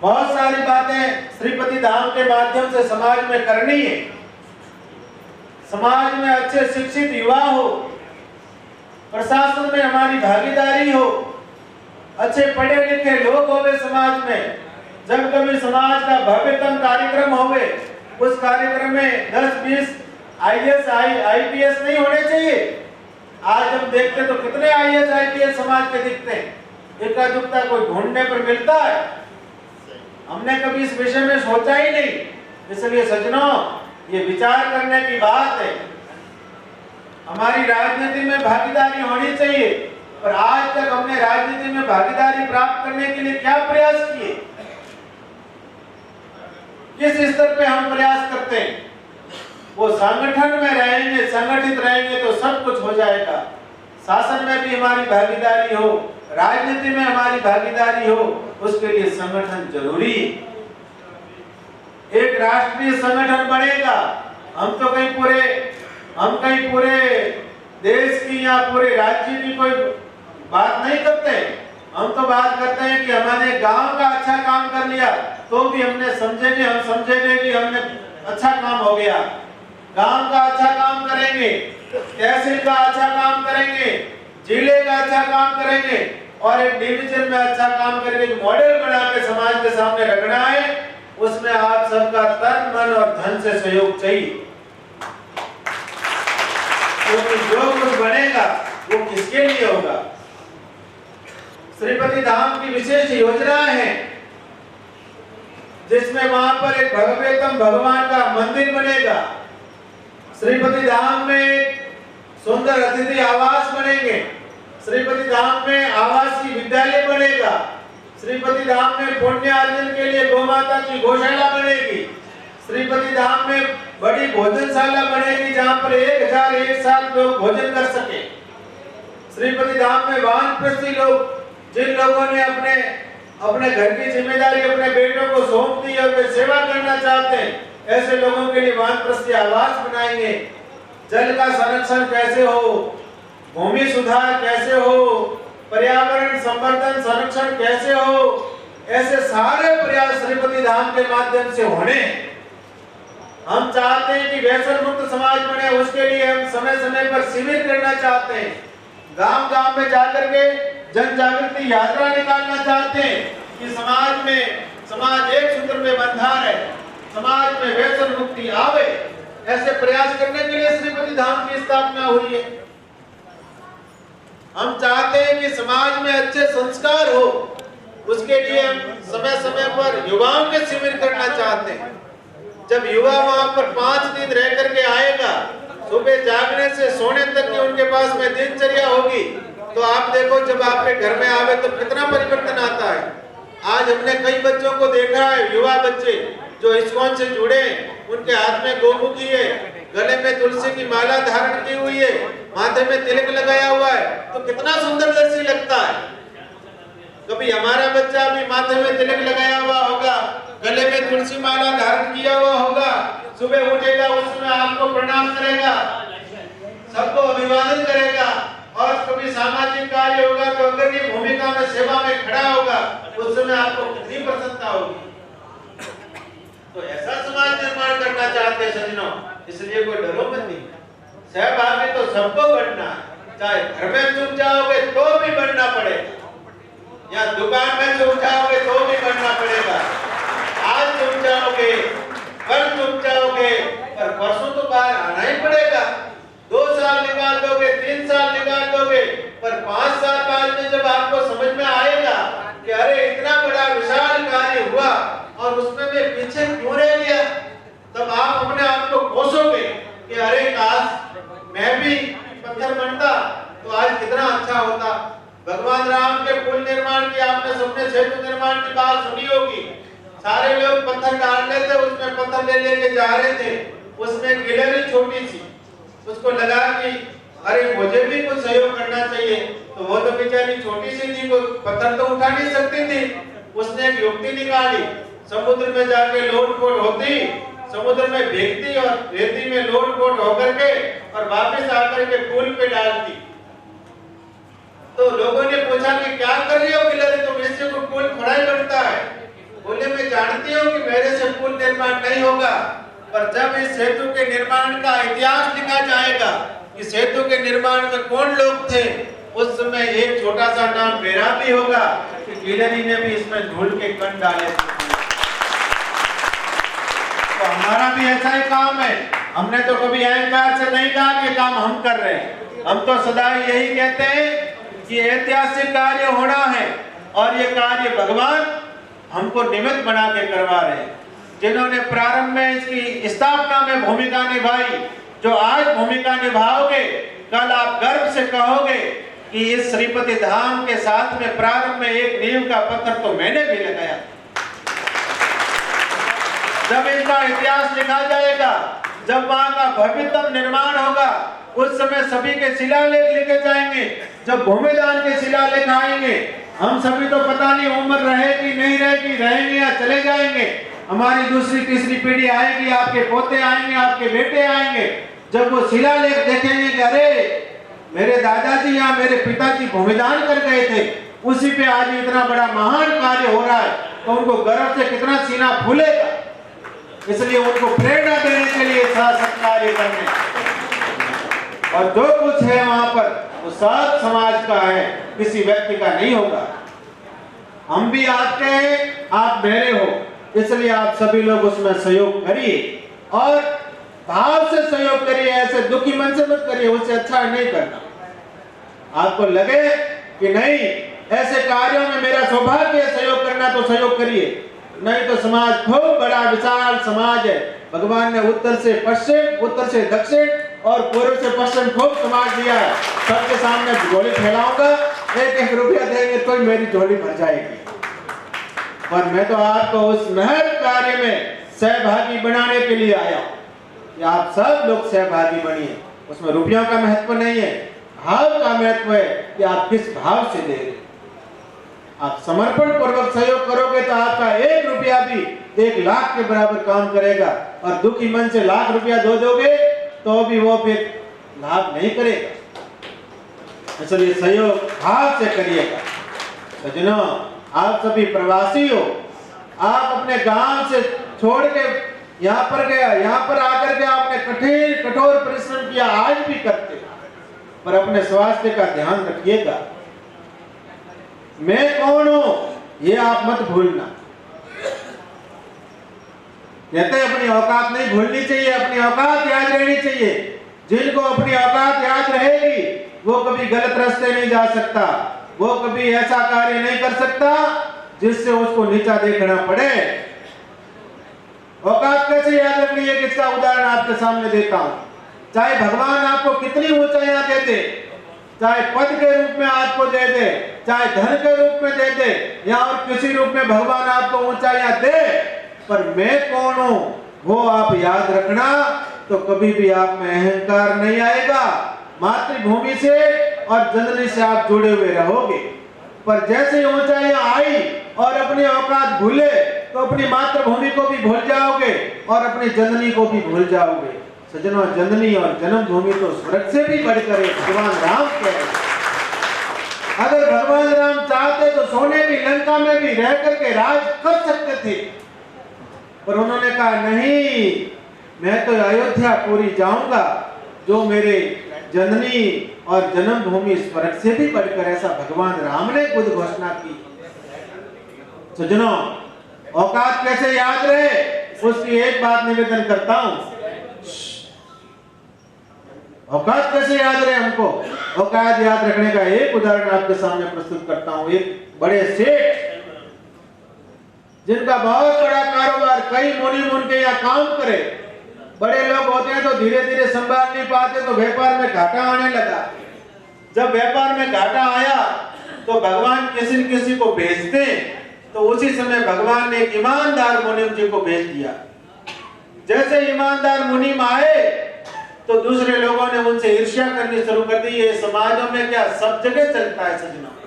बहुत सारी बातें श्रीपति धाम के माध्यम से समाज में करनी है। समाज में अच्छे शिक्षित युवा हो, प्रशासन में हमारी भागीदारी हो, अच्छे पढ़े लिखे लोग होवे समाज में। जब कभी समाज का भव्यतम कार्यक्रम होवे, उस कार्यक्रम में 10-20 आईएएस आईपीएस नहीं होने चाहिए। आज हम देखते तो कितने आईएएस आईपीएस समाज के दिखते हैं, इक्का दुक्का कोई ढूंढने पर मिलता है। हमने कभी इस विषय में सोचा ही नहीं। इसलिए सज्जनों, ये विचार करने की बात है। हमारी राजनीति में भागीदारी होनी चाहिए, पर आज तक हमने राजनीति में भागीदारी प्राप्त करने के लिए क्या प्रयास किए? किस स्तर पे हम प्रयास करते हैं? वो संगठन में रहेंगे, संगठित रहेंगे तो सब कुछ हो जाएगा। शासन में भी हमारी भागीदारी हो, राजनीति में हमारी भागीदारी हो, उसके लिए संगठन जरूरी है। एक राष्ट्रीय संगठन बनेगा। हम कहीं पूरे देश की या पूरे राज्य की कोई बात नहीं करते। हम तो बात करते हैं कि हमारे गांव का अच्छा काम कर लिया तो भी हम समझेंगे कि हमने अच्छा काम हो गया। गांव का अच्छा काम करेंगे, तहसील का अच्छा काम करेंगे, जिले का अच्छा काम करेंगे और एक डिवीजन में अच्छा काम करके मॉडल बना के समाज के सामने रखना है। उसमें आप सबका तन मन और धन से सहयोग चाहिए, क्योंकि जो कुछ बनेगा वो किसके लिए होगा। श्रीपति धाम की विशेष योजनाएं हैं जिसमें वहां पर एक भव्यतम भगवान का मंदिर बनेगा। श्रीपति धाम में सुंदर अतिथि आवास बनेंगे। श्रीपति धाम में आवासीय विद्यालय बनेगा। श्रीपति धाम में पुण्य अर्जन के लिए गौ माता की गौशाला बनेगी। श्रीपति धाम में बड़ी भोजनशाला बनेगी जहां पर 1000 एक साथ लोग भोजन कर सके। श्रीपति धाम में वानप्रस्थी लोग, जिन लोगों ने अपने घर की जिम्मेदारी अपने बेटों को सौंप दी और वे सेवा करना चाहते हैं, ऐसे लोगों के लिए वानप्रस्थी आवास बनाएंगे। जल का संरक्षण कैसे हो, भूमि सुधार कैसे हो, पर्यावरण संवर्धन संरक्षण कैसे हो, ऐसे सारे प्रयास श्रीपति धाम के माध्यम से होने। हम चाहते हैं कि व्यसन मुक्त समाज बने, उसके लिए हम समय समय पर शिविर करना चाहते हैं। गांव-गांव में जाकर के जन जागृति यात्रा निकालना चाहते हैं कि समाज एक सूत्र में बंधा है, समाज में व्यसन मुक्ति आवे। ऐसे प्रयास करने के लिए श्रीपति धाम की स्थापना हुई है। हम चाहते हैं कि समाज में अच्छे संस्कार हो, उसके लिए हम समय समय पर युवाओं के शिविर करना चाहते हैं। जब युवा वहां पर 5 दिन रह करके आएगा, सुबह जागने से सोने तक की उनके पास में दिनचर्या होगी, तो आप देखो जब आपके घर में आवे तो कितना परिवर्तन आता है। आज हमने कई बच्चों को देखा है, युवा बच्चे जो इस्कॉन से जुड़े, उनके हाथ में गोमुखी है, गले में तुलसी की माला धारण की हुई है, माथे में तिलक लगाया हुआ है, तो कितना सुंदर दर्शी लगता है। कभी हमारा बच्चा भी माथे में तिलक लगाया हुआ होगा, गले में तुलसी माला धारण किया हुआ होगा, सुबह उठेगा उसमें आपको प्रणाम करेगा, सबको अभिवादन करेगा, और कभी सामाजिक कार्य होगा तो अग्रणी भूमिका में सेवा में खड़ा होगा, उस समय आपको कितनी प्रसन्नता होगी। तो ऐसा समाज निर्माण करना चाहते हैं सज्जनों, इसलिए कोई डरो मत नहीं। सहभागी तो सबको बनना है, चाहे घर में चुप जाओगे तो भी बनना पड़ेगा, या दुकान में चुप जाओगे तो भी बनना पड़ेगा। आज चुप जाओगे, कल चुप जाओगे, पर परसों तो बाहर आना ही पड़ेगा। 2 साल निकाल दोगे, 3 साल निकाल दोगे, पर 5 साल बाद में जब आपको समझ में आएगा कि अरे इतना बड़ा विशाल कार्य हुआ और उसमें मैं पीछे क्यों रह गया, तब आप अपने आप को कोसोगे कि अरे काश मैं भी पत्थर बनता तो आज कितना अच्छा होता। भगवान राम के पुल निर्माण की आपने सबने सेतु निर्माण की बात सुनी होगी। सारे लोग पत्थर डाल रहे थे, उसमें पत्थर ले लेके जा रहे थे, उसमें गिलहरी छोटी सी, उसको लगा कि अरे मुझे भी कुछ सहयोग करना चाहिए, तो वो तो बेचारी छोटी सी थी, वो पत्थर तो उठा नहीं सकती थी। उसने एक युक्ति निकाली, समुद्र में जाके लोट-पोट होती, समुद्र में भीगती और रेती में लोट-पोट होकर के और वापस आकर के पुल पे डालती। तो लोगों ने पूछा कि क्या कर रही हो गिलहरी, तुम इससे कोई पुल खड़ा ही बनता है। बोले मैं जानती हूँ कि मेरे से पुल निर्माण नहीं होगा, पर जब इस सेतु के निर्माण का इतिहास लिखा जाएगा कि सेतु के निर्माण में कौन लोग थे, उस समय एक छोटा सा नाम मेरा भी होगा कि गिलहरी ने भी इसमें धूल के कण डाले थे। तो हमारा भी ऐसा ही काम है। हमने तो कभी अहंकार से नहीं कहा कि काम हम कर रहे हैं, हम तो सदा यही कहते हैं कि ऐतिहासिक कार्य होना है और ये कार्य भगवान हमको निमित्त बना के करवा रहे हैं। जिन्होंने प्रारंभ में इसकी स्थापना में भूमिका निभाई, जो आज भूमिका निभाओगे, कल आप गर्व से कहोगे कि इस श्रीपति धाम के साथ में प्रारंभ में एक नींव का पत्थर तो मैंने भी लगाया। जब इसका इतिहास लिखा जाएगा, जब वहां का भव्यतम निर्माण होगा, उस समय सभी के शिलालेख लिखे जाएंगे। जब भूमिदान के शिलालेख आएंगे, हम सभी तो पता नहीं उम्र रहेगी नहीं रहेगी, रहेंगे या चले जाएंगे। हमारी दूसरी तीसरी पीढ़ी आएगी, आपके पोते आएंगे, आपके बेटे आएंगे। जब वो शिलालेख देखेंगे कि अरे मेरे दादाजी या मेरे पिताजी भूमिदान कर गए थे, उसी पे आज इतना बड़ा महान कार्य हो रहा है, तो उनको गर्व से कितना सीना फूलेगा। इसलिए उनको प्रेरणा देने के लिए सत्कार्य करने, और जो कुछ है वहां पर वो सब समाज का है, किसी व्यक्ति का नहीं होगा। हम भी आपके हैं, आप मेरे हो, इसलिए आप सभी लोग उसमें सहयोग करिए और भाव से सहयोग करिए। ऐसे दुखी मन से मत करिए, उससे अच्छा नहीं करना। आपको लगे कि नहीं ऐसे कार्यों में मेरा सौभाग्य है सहयोग करना, तो सहयोग करिए, नहीं तो समाज खूब बड़ा विशाल समाज है। भगवान ने उत्तर से पश्चिम, उत्तर से दक्षिण और पूर्व से पश्चिम खूब समाज दिया है। सबके सामने झोली फैलाऊंगा, 1-1 रुपया देंगे तो मेरी झोली भर जाएगी। पर मैं तो आपको उस महत्व कार्य में सहभागी बनाने के लिए आया हूं कि आप सब लोग सहभागी बनिए। उसमें रुपयों का महत्व नहीं है, भाव का महत्व है कि आप किस भाव से दे रहे। आप समर्पण पूर्वक सहयोग करोगे तो आपका 1 रुपया भी 1 लाख के बराबर काम करेगा, और दुखी मन से लाख रुपया दो दोगे तो भी वो फिर लाभ नहीं करेगा। इसलिए सहयोग भाव से करिएगा। सज्जनों, आप सभी प्रवासी हो, आप अपने गांव से छोड़ के यहाँ पर गया, यहाँ पर आकर के आपने कठोर परिश्रम किया, आज भी करते, पर अपने स्वास्थ्य का ध्यान रखिएगा। मैं कौन हूं ये आप मत भूलना। कहते अपनी औकात नहीं भूलनी चाहिए, अपनी औकात याद रहनी चाहिए। जिनको अपनी औकात याद रहेगी वो कभी गलत रास्ते नहीं जा सकता, वो कभी ऐसा कार्य नहीं कर सकता जिससे उसको नीचा देखना पड़े। औकात कैसे याद रखनी है, इसका उदाहरण आपके सामने देता हूं। चाहे भगवान आपको कितनी ऊंचाइयां दे दे, चाहे पद के रूप में आपको दे दे, चाहे धन के रूप में दे दे, या और किसी रूप में भगवान आपको ऊंचाइयां दे, पर मैं कौन हूं वो आप याद रखना, तो कभी भी आप में अहंकार नहीं आएगा। मातृभूमि से और जननी से आप जुड़े हुए रहोगे। पर जैसे ऊंचाइयां आई और अपनी औकात भूले तो अपनी मातृभूमि को भी भूल जाओगे और अपनी जननी को भी भूल जाओगे। सज्जनों, जननी और जन्मभूमि तो स्वर्ग से भी बढ़कर है, भगवान राम कह रहे। अगर भगवान राम चाहते तो सोने की लंका में भी रह करके राज कर सकते थे, पर उन्होंने कहा नहीं, मैं तो अयोध्या पूरी जाऊंगा, जो मेरे जननी और जन्मभूमि स्वर्ग से भी बढ़कर, ऐसा भगवान राम ने खुद घोषणा की। सज्जनों, औकात कैसे याद रहे उसकी एक बात निवेदन करता हूं। औकात कैसे याद रहे हमको, औकात याद रखने का एक उदाहरण आपके सामने प्रस्तुत करता हूं। एक बड़े सेठ जिनका बहुत बड़ा कारोबार, कई मुनीम उनके यहाँ काम करे, बड़े लोग होते हैं तो धीरे धीरे संभाल नहीं पाते, तो व्यापार में घाटा आने लगा। जब व्यापार में घाटा आया तो भगवान किसी न किसी को भेजते, तो उसी समय भगवान ने एक ईमानदार मुनीम जी को भेज दिया। जैसे ईमानदार मुनीम आए तो दूसरे लोगों ने उनसे ईर्ष्या करनी शुरू कर दी। ये समाजों में क्या सब जगह चलता है सज्जनों।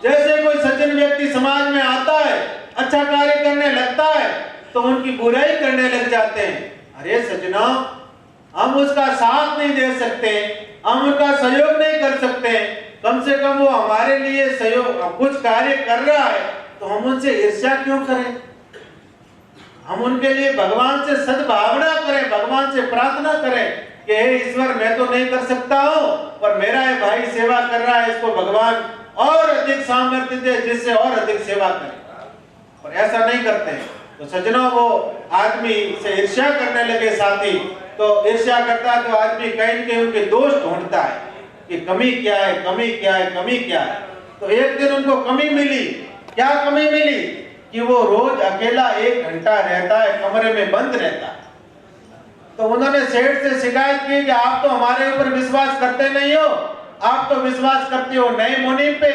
जैसे कोई सज्जन व्यक्ति समाज में आता है, अच्छा कार्य करने लगता है, तो उनकी बुराई करने लग जाते हैं। अरे सज्जनों, हम उसका साथ नहीं दे सकते, हम उनका सहयोग नहीं कर सकते, कम से कम वो हमारे लिए सहयोग कुछ कार्य कर रहा है तो हम उनसे ईर्ष्या क्यों करें। हम उनके लिए भगवान से सद्भावना करें, भगवान से प्रार्थना करें कि हे ईश्वर, मैं तो नहीं कर सकता हूं, पर मेरा ये भाई सेवा कर रहा है, इसको भगवान और अधिक सामर्थ्य दे जिससे और अधिक सेवा करे। पर ऐसा नहीं करते हैं। तो सज्जनों, वो आदमी से ईर्ष्या करने लगे साथी, तो ईर्ष्या करता है तो आदमी कहीं न कहीं उनके दोष ढूंढता है कि कमी क्या है, कमी क्या है, कमी क्या है। तो एक दिन उनको कमी मिली। क्या कमी मिली? कि वो रोज अकेला 1 घंटा रहता है, कमरे में बंद रहता है। तो उन्होंने सेठ से शिकायत की कि आप तो हमारे ऊपर विश्वास करते नहीं हो, आप तो विश्वास करते हो नए मुनीम पे,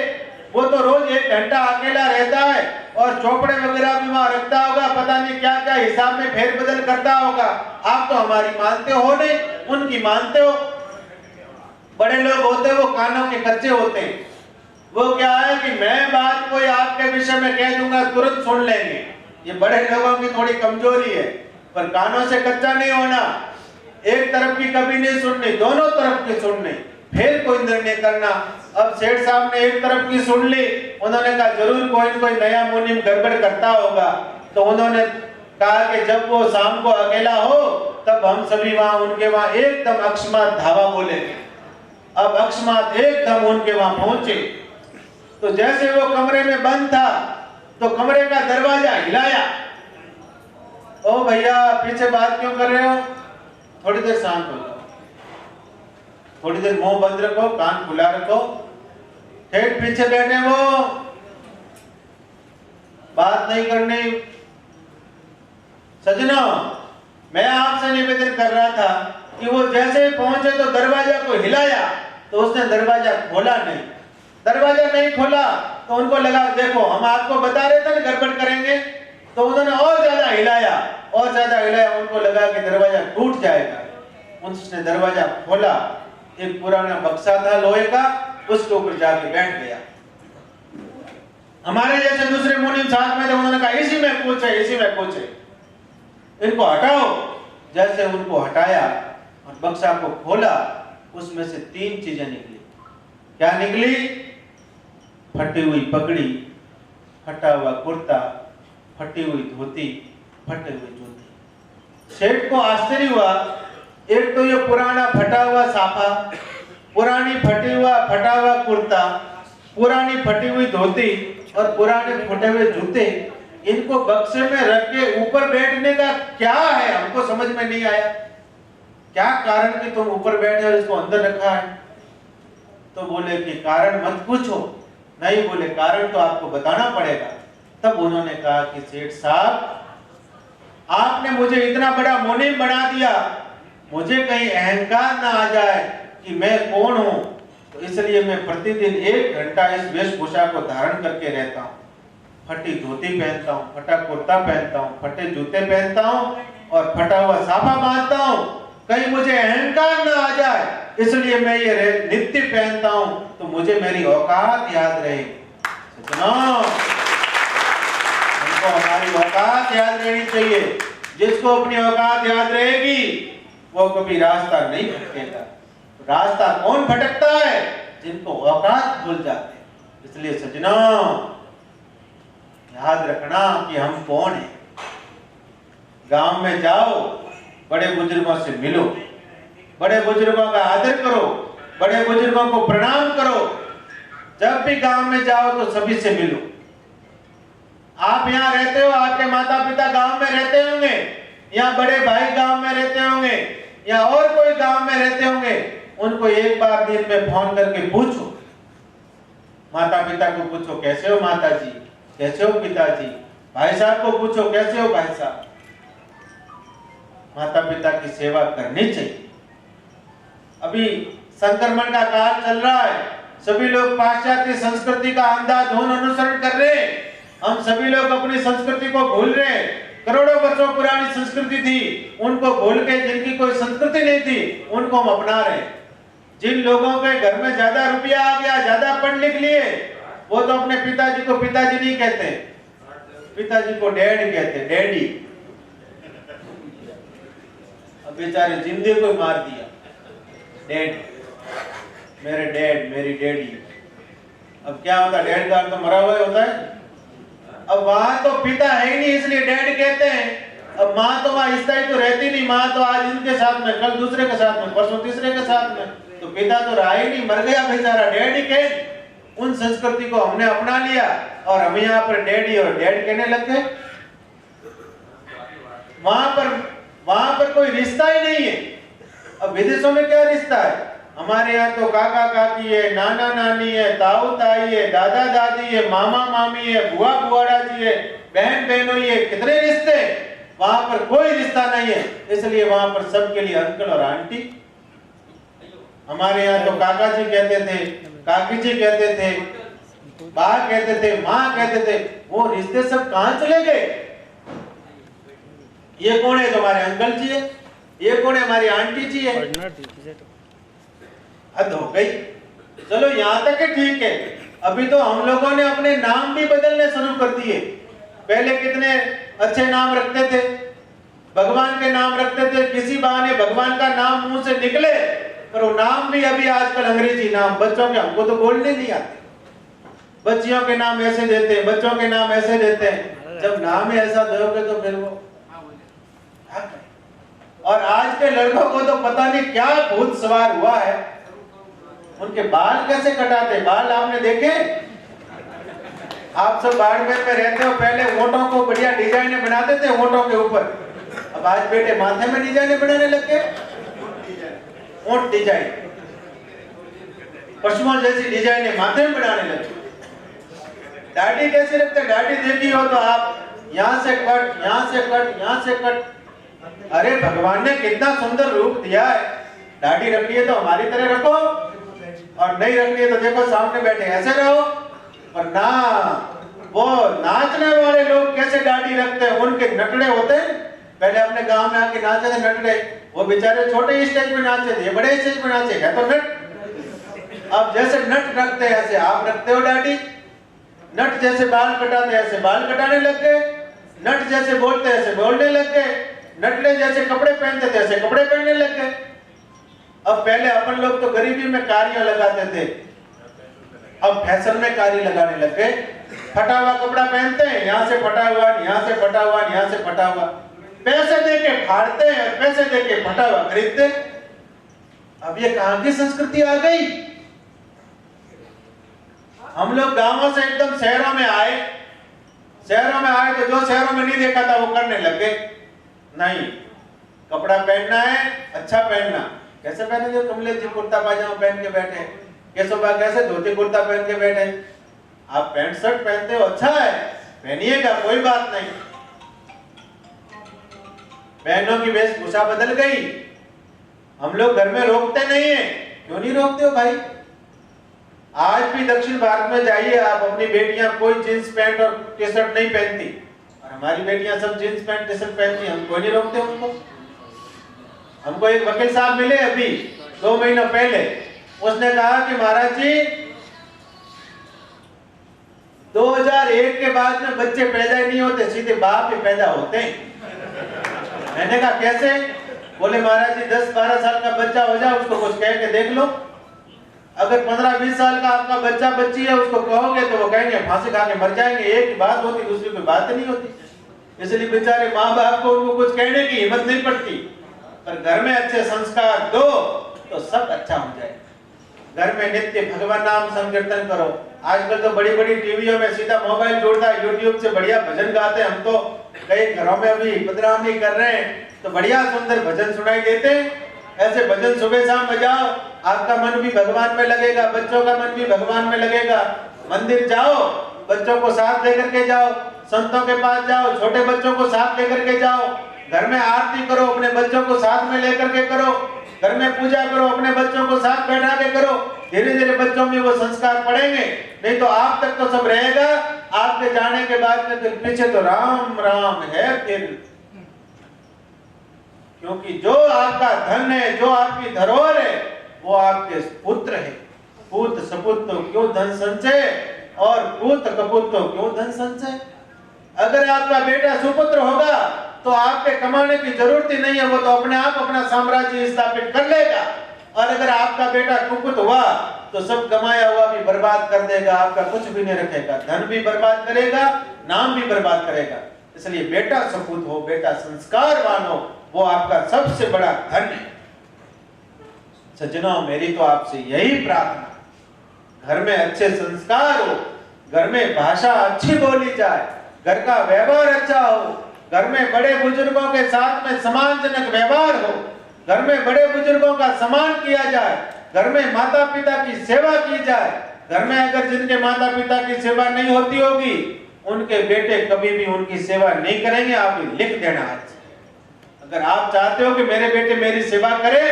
वो तो रोज 1 घंटा अकेला रहता है और चौपड़े वगैरह भी वहां रखता होगा, पता नहीं क्या क्या हिसाब में फेरबदल करता होगा। आप तो हमारी मानते हो नहीं, उनकी मानते हो। बड़े लोग होते हैं वो कानों के कच्चे होते हैं, वो क्या है कि मैं बात कोई आपके विषय में कह दूंगा तुरंत सुन लेंगे, ये बड़े लोगों की थोड़ी कमजोरी है। पर कानों से कच्चा नहीं होना, एक तरफ की कभी नहीं सुननी, दोनों तरफ की सुननी, फिर कोई निर्णय करना। अब सेठ साहब ने एक तरफ की सुन ली, उन्होंने कहा जरूर कोई न कोई नया मुनीम गड़बड़ करता होगा, तो उन्होंने कहा कि जब वो शाम को अकेला हो तब हम सभी वहां उनके वहां एकदम अकस्मात धावा बोलेंगे। अब अकस्मात एकदम उनके वहां पहुंचे, तो जैसे वो कमरे में बंद था तो कमरे का दरवाजा हिलाया। ओ भैया पीछे बात क्यों कर रहे हो, थोड़ी देर शांत हो जाओ, थोड़ी देर मुंह बंद रखो, कान खुला रखो। ठेठ पीछे बैठे वो, बात नहीं करनी। सज्जनों, मैं आपसे निवेदन कर रहा था कि वो जैसे ही पहुंचे तो दरवाजा को हिलाया, तो उसने दरवाजा खोला नहीं। दरवाजा नहीं खोला तो उनको लगा देखो हम आपको बता रहे थे ना गड़बड़ करेंगे, तो उन्होंने और ज्यादा हिलाया, और ज्यादा हिलाया, उनको लगा कि दरवाजा टूट जाएगा। उसने दरवाजा खोला, एक पुराना बक्सा था लोहे का, उसके ऊपर जाके बैठ गया। हमारे जैसे दूसरे मुनीम साथ में थे, उन्होंने कहा इसी में पूछे, इसी में पूछे, इनको हटाओ। जैसे उनको हटाया और बक्सा को खोला, उसमें से 3 चीजें निकली। क्या निकली? फटी हुई पगड़ी, फटा हुआ कुर्ता, फटी हुई धोती, फटे हुए जूते। सेठ को आश्चर्य हुआ, एक तो ये पुराना फटा हुआ साफा, पुरानी फटा हुआ कुर्ता, पुरानी फटी हुई धोती और पुराने फटे हुए जूते, इनको बक्से में रख के ऊपर बैठने का क्या है, हमको समझ में नहीं आया। क्या कारण कि तुम ऊपर बैठे और इसको अंदर रखा है? तो बोले कि कारण मत पूछो। नहीं, बोले कारण तो आपको बताना पड़ेगा। तब उन्होंने कहा कि सेठ साहब, आपने मुझे इतना बड़ा मुनीम बना दिया, मुझे कहीं अहंकार ना आ जाए कि मैं कौन हूं, तो इसलिए मैं प्रतिदिन 1 घंटा इस वेशभूषा को धारण करके रहता हूं। फटी धोती पहनता हूं, फटा कुर्ता पहनता हूं, फटे जूते पहनता हूं और फटा हुआ साफा बांधता हूं, कहीं मुझे अहंकार ना आ जाए, इसलिए मैं ये नित्य पहनता हूं, तो मुझे मेरी औकात याद रहे। सज्जनों, हमको हमारी औकात याद रहनी चाहिए। जिसको अपनी औकात याद रहेगी वो कभी रास्ता नहीं भटकेगा। रास्ता कौन भटकता है? जिनको औकात भूल जाते हैं। इसलिए सज्जनों, याद रखना कि हम कौन हैं। गांव में जाओ, बड़े बुजुर्गों से मिलो, बड़े बुजुर्गों का आदर करो, बड़े बुजुर्गों को प्रणाम करो। जब भी गांव में जाओ तो सभी से मिलो। आप यहाँ रहते हो, आपके माता पिता गांव में रहते होंगे, यहाँ बड़े भाई गांव में रहते होंगे, या और कोई गांव में रहते होंगे, उनको एक बार दिन में फोन करके पूछो। माता पिता को पूछो कैसे हो माता जी, कैसे हो पिताजी, भाई साहब को पूछो कैसे हो भाई साहब। माता पिता की सेवा करनी चाहिए। अभी संक्रमण का काल चल रहा है, सभी लोग पाश्चात्य संस्कृति का अंधाधुंध अनुसरण कर रहे हैं। हम सभी लोग अपनी संस्कृति को भूल रहे हैं। करोड़ों वर्षों पुरानी संस्कृति थी, उनको भूल के जिनकी कोई संस्कृति नहीं थी, उनको हम अपना रहे हैं। जिन लोगों के घर में ज्यादा रुपया आ गया, ज्यादा पढ़ लिख लिए, वो तो अपने पिताजी को पिताजी नहीं कहते, पिताजी को डैड कहते, डैडी। अब बेचारे जिंदगी को मार दिया, डैड, मेरे डैड, मेरी डैडी। अब क्या होता है, डैड का अर्थ तो मरा हुआ होता है। अब वहां तो पिता है ही नहीं, इसलिए डैड कहते हैं। अब माँ तो वहां स्थायी तो रहती नहीं, माँ तो आज इनके साथ में, कल दूसरे के साथ में, परसों तीसरे के साथ में, तो पिता तो रहा ही नहीं, मर गया बेचारा, डैडी कह। उन संस्कृति को हमने अपना लिया और हम यहाँ पर डैडी और डैड कहने लग गए। वहां पर कोई रिश्ता ही नहीं है। अब विदेशों में क्या रिश्ता है? हमारे यहाँ तो काका काकी है, नाना नानी है, ताऊ ताई है, दादा दादी है, मामा मामी है, बुआ बुआड़ा जी है, बहन बहनोई है, कितने रिश्ते। वहां पर कोई रिश्ता नहीं है, इसलिए वहां पर सबके लिए अंकल और आंटी। हमारे यहाँ तो काका जी कहते थे, काकी जी कहते थे, बा कहते थे, माँ कहते थे। वो रिश्ते सब कहां चले गए? ये कौन है? तुम्हारे अंकल जी है, ये कौन है? हमारी आंटी जी है। हद हो गई। चलो यहाँ तक है, ठीक है, अभी तो हम लोगों ने अपने नाम भी बदलने शुरू कर दिए। पहले कितने अच्छे नाम रखते थे, भगवान के नाम रखते थे, किसी बहाने भगवान का नाम मुंह से निकले, पर वो नाम भी अभी आजकल अंग्रेजी नाम, बच्चों के हमको तो बोलने नहीं आते, बच्चियों के नाम ऐसे देते हैं, बच्चों के नाम ऐसे देते हैं। जब नाम ही ऐसा दोगे तो फिर वो क्या करें? और आज के लड़कों को तो पता नहीं क्या भूत सवार हुआ है, उनके बाल कैसे कटाते, बाल आपने देखे? आप सब बाड़मेर में रहते हो, पहले होंठों को बढ़िया डिजाइन बनाते थे होंठों के ऊपर, अब आज बेटे माथे में डिजाइन बनाने लग गए, होंठ डिजाइन, पशुओं जैसी डिजाइन माथे में बनाने लगे। दाढ़ी कैसे रखते, दाढ़ी देखी हो तो आप यहाँ से कट, यहाँ से कट, यहाँ से कट। अरे भगवान ने कितना सुंदर रूप दिया है, दाढ़ी रखी है तो हमारी तरह रखो, और नहीं रखनी है तो देखो सामने बैठे ऐसे रहो। और ना वो नाचने वाले लोग कैसे दाढ़ी रखते हैं, उनके नटड़े होते हैं। पहले अपने गांव में आके नाचे थे नटड़े, वो बेचारे छोटे स्टेज पे नाचे थे, बड़े स्टेज पे नाचे है तो नट। अब जैसे नट रखते हैं ऐसे आप रखते हो दाढ़ी, नट जैसे बाल कटाते ऐसे बाल कटाने लग गए, नट जैसे बोलते ऐसे बोलने लग गए, नटले जैसे कपड़े पहनते थे ऐसे कपड़े पहनने लग गए। अब पहले अपन लोग तो गरीबी में कारियां लगाते थे, अब फैशन में कारी लगाने लग गए, फटा हुआ कपड़ा पहनते हैं, यहाँ से फटा हुआ, यहाँ से फटा हुआ, यहाँ से फटा हुआ, पैसे देके फाड़ते हैं, पैसे देके फटा हुआ खरीदते। अब ये कहां की संस्कृति आ गई? हम लोग गांवों से एकदम शहरों में आए, शहरों में आए तो जो शहरों में नहीं देखा था वो करने लग गए। नहीं, कपड़ा पहनना है अच्छा पहनना, कैसे पहने? कमलेश जी कुर्ता पाजामा पहन के बैठे, केशव भाई कैसे धोती कुर्ता पहन के बैठे। आप पैंट शर्ट पहनते हो अच्छा है, पहनिएगा कोई बात नहीं। बहनों की वेशभूषा बदल गई, हम लोग घर में रोकते नहीं है। क्यों नहीं रोकते हो भाई? आज भी दक्षिण भारत में जाइए आप, अपनी बेटियां कोई जींस पैंट और टी शर्ट नहीं पहनती, और हमारी बेटियां सब जींस पैंट टी शर्ट पहनती, हम कोई नहीं रोकते उनको। हमको एक वकील साहब मिले अभी 2 महीना पहले, उसने कहा कि महाराज जी 2001 के बाद में बच्चे पैदा ही नहीं होते, सीधे बाप ही पैदा होते हैं। मैंने कहा कैसे? बोले महाराज जी 10-12 साल का बच्चा हो जाए उसको कुछ कह के देख लो, अगर 15-20 साल का आपका बच्चा बच्ची है उसको कहोगे तो वो कहेंगे फांसी खा के मर जाएंगे। एक ही बात होती, दूसरी कोई बात नहीं होती। इसलिए बेचारे माँ बाप को उनको कुछ कहने की हिम्मत नहीं पड़ती। पर घर में अच्छे संस्कार दो तो सब अच्छा हो जाए। घर में नित्य भगवान नाम संकीर्तन करो। आजकल तो बड़ी बड़ी टीवियों में सीधा मोबाइल जोड़ता है, यूट्यूब से बढ़िया भजन गाते हैं। हम तो कई घरों में अभी पदरावनी कर रहे हैं तो बढ़िया सुंदर भजन सुनाई देते हैं। ऐसे भजन सुबह शाम बजाओ, आपका मन भी भगवान में लगेगा, बच्चों का मन भी भगवान में लगेगा। मंदिर जाओ, बच्चों को साथ लेकर के जाओ, संतों के पास जाओ, छोटे बच्चों को साथ लेकर के जाओ। घर में आरती करो, अपने बच्चों को साथ में लेकर के करो। घर में पूजा करो, अपने बच्चों को साथ बैठा के करो। धीरे धीरे बच्चों में वो संस्कार पड़ेंगे, नहीं तो आप तक तो सब रहेगा, आपके जाने के बाद में फिर पीछे तो राम राम है फिर। क्योंकि जो आपका धन है, जो आपकी धरोहर है, वो आपके पुत्र है। पूत सपुत तो क्यों धन संचय, और पूत कपुत तो क्यों धन संचय। अगर आपका बेटा सुपुत्र होगा तो आपके कमाने की जरूरत ही नहीं है, वो तो अपने आप अपना साम्राज्य स्थापित कर लेगा। और अगर आपका बेटा कुपुत हुआ तो सब कमाया हुआ भी बर्बाद कर देगा, आपका कुछ भी नहीं रखेगा, धन भी बर्बाद करेगा, नाम भी बर्बाद करेगा। इसलिए बेटा सपूत हो, बेटा संस्कारवान हो, वो आपका सबसे बड़ा धन है। सज्जनों, मेरी तो आपसे यही प्रार्थना, घर में अच्छे संस्कार हो, घर में भाषा अच्छी बोली जाए, घर का व्यवहार अच्छा हो, घर में बड़े बुजुर्गों के साथ में सम्मानजनक व्यवहार हो, घर में बड़े बुजुर्गों का सम्मान किया जाए, घर में माता पिता की सेवा की जाए। घर में अगर जिनके माता पिता की सेवा नहीं होती होगी, उनके बेटे कभी भी उनकी सेवा नहीं करेंगे। आप लिख देना आज, अगर आप चाहते हो कि मेरे बेटे मेरी सेवा करे,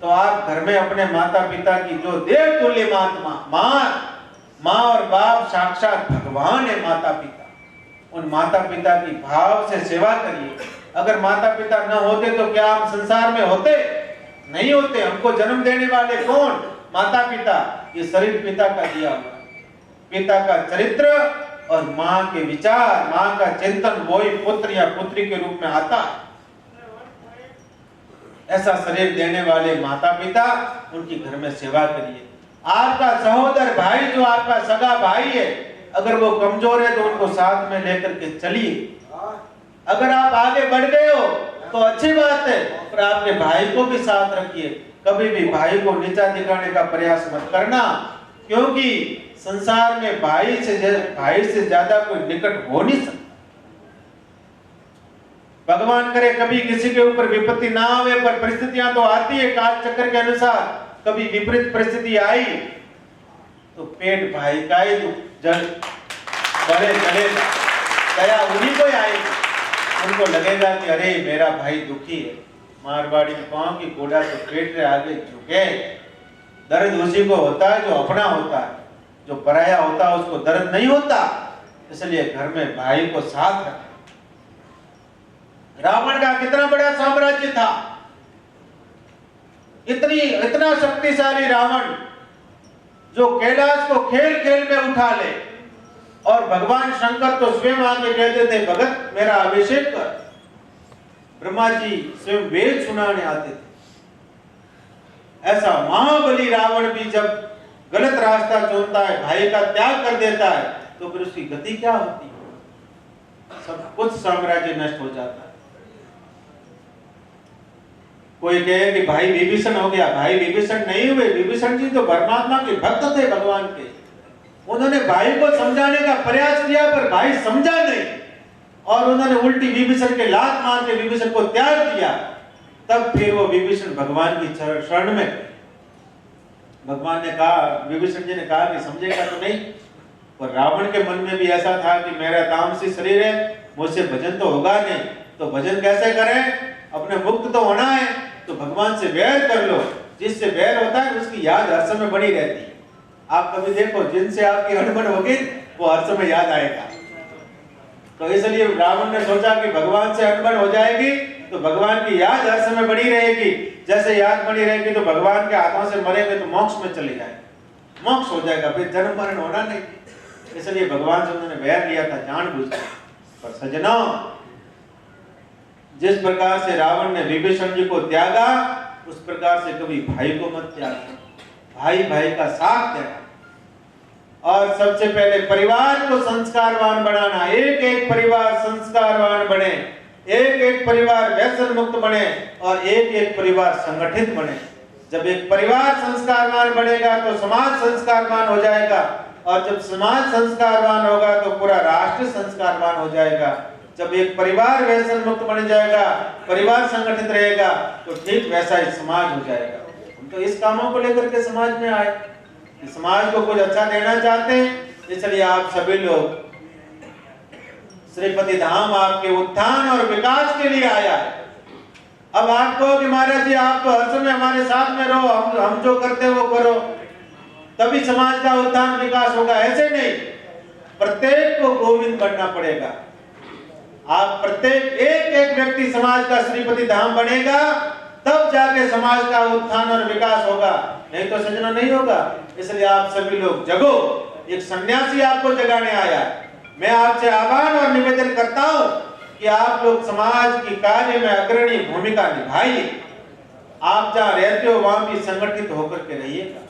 तो आप घर में अपने माता पिता की, जो देव तुल्य माँ और बाप साक्षात भगवान है माता पिता, उन माता पिता की भाव से सेवा करिए। अगर माता पिता न होते तो क्या हम संसार में होते? नहीं होते। हमको जन्म देने वाले कौन? माता पिता। ये शरीर पिता का दिया हुआ, पिता का चरित्र और माँ के विचार, माँ का चिंतन, वो ही पुत्र या पुत्री के रूप में आता है। ऐसा शरीर देने वाले माता पिता, उनकी घर में सेवा करिए। आपका सहोदर भाई, जो आपका सगा भाई है, अगर वो कमजोर है तो उनको साथ में लेकर के चलिए। अगर आप आगे बढ़ गए हो तो अच्छी बात है, पर आपके भाई को भी साथ रखिए। कभी भी भाई को नीचा दिखाने का प्रयास मत करना, क्योंकि संसार में भाई से ज्यादा कोई निकट हो नहीं सकता। भगवान करे कभी किसी के ऊपर विपत्ति ना आवे, पर परिस्थितियां तो आती है काल चक्र के अनुसार। कभी विपरीत परिस्थिति आई तो पेट भाई का ही जल बड़े चलेगा, दया उन्हीं को आएगी। उनको लगेगा कि अरे मेरा भाई दुखी है। मारवाड़ी में पांव की घोड़ा तो पेट रे आगे झुके। दर्द उसी को होता है जो अपना होता है, जो पराया होता है उसको दर्द नहीं होता। इसलिए घर में भाई को साथ रखें। रावण का कितना बड़ा साम्राज्य था, इतना शक्तिशाली रावण, जो कैलाश को खेल खेल में उठा ले। और भगवान शंकर तो स्वयं आके कहते थे, भगत मेरा अभिषेक कर। ब्रह्मा जी स्वयं वेद सुनाने आते थे। ऐसा महाबली रावण भी जब गलत रास्ता चुनता है, भाई का त्याग कर देता है, तो फिर उसकी गति क्या होती है? सब कुछ साम्राज्य नष्ट हो जाता है। कोई कहे कि भाई विभीषण हो गया, भाई विभीषण नहीं हुए। विभीषण जी तो परमात्मा के भक्त थे, भगवान के। उन्होंने भाई को समझाने का प्रयास किया, पर भाई समझा नहीं, और उन्होंने उल्टी विभीषण के लात मार के विभीषण को त्याग दिया। तब फिर वो विभीषण भगवान की शरण में। भगवान ने कहा, विभीषण जी ने कहा कि समझेगा तो नहीं। पर रावण के मन में भी ऐसा था कि मेरा तामसी शरीर है, मुझसे भजन तो होगा नहीं, तो भजन कैसे करें? अपने मुक्त तो होना है, तो भगवान से बैर कर लो। जिससे बैर होता है उसकी याद हर समय बनी रहती है। आप कभी देखो, जिनसे आपकी अनबन होगी वो हर समय याद आएगा। तो इसलिए रावण ने सोचा कि भगवान से अनबन हो जाएगी तो भगवान की याद हर समय बनी रहेगी। जैसे याद बनी रहेगी तो भगवान के हाथों से मरेंगे तो मोक्ष में चले जाएंगे, मोक्ष हो जाएगा, फिर जन्म मरण होना नहीं। इसलिए भगवान से उन्होंने बैर लिया था जानबूझकर। पर सज्जनों, जिस प्रकार से रावण ने विभीषण जी को त्यागा, उस प्रकार से कभी भाई को मत त्यागना। भाई भाई का साथ देना। और सबसे पहले परिवार को संस्कारवान बनाना। एक एक परिवार संस्कारवान बने, एक एक परिवार व्यसन मुक्त बने, और एक एक परिवार संगठित बने। जब एक परिवार संस्कारवान बनेगा तो समाज संस्कारवान हो जाएगा, और जब समाज संस्कारवान होगा तो पूरा राष्ट्र संस्कारवान हो जाएगा। जब एक परिवार व्यसन मुक्त बन जाएगा, परिवार संगठित रहेगा, तो ठीक वैसा ही समाज हो जाएगा। हम तो इस कामों को लेकर के समाज में आए कि समाज को कुछ अच्छा देना चाहते हैं। इसलिए आप सभी लोग, श्रीपति धाम आपके उत्थान और विकास के लिए आया है। अब आपको कि महाराज जी आप तो हर समय हमारे साथ में रहो, हम जो करते हैं वो करो, तभी समाज का उत्थान विकास होगा। ऐसे नहीं, प्रत्येक को गोविंद बनना पड़ेगा। आप प्रत्येक एक एक व्यक्ति समाज का श्रीपति धाम बनेगा, तब जाके समाज का उत्थान और विकास होगा, नहीं तो सजना नहीं होगा। इसलिए आप सभी लोग जगो। एक सन्यासी आपको जगाने आया है। मैं आपसे आह्वान और निवेदन करता हूं कि आप लोग समाज की कार्य में अग्रणी भूमिका निभाइए। आप जहां रहते हो वहां भी संगठित होकर के रहिएगा।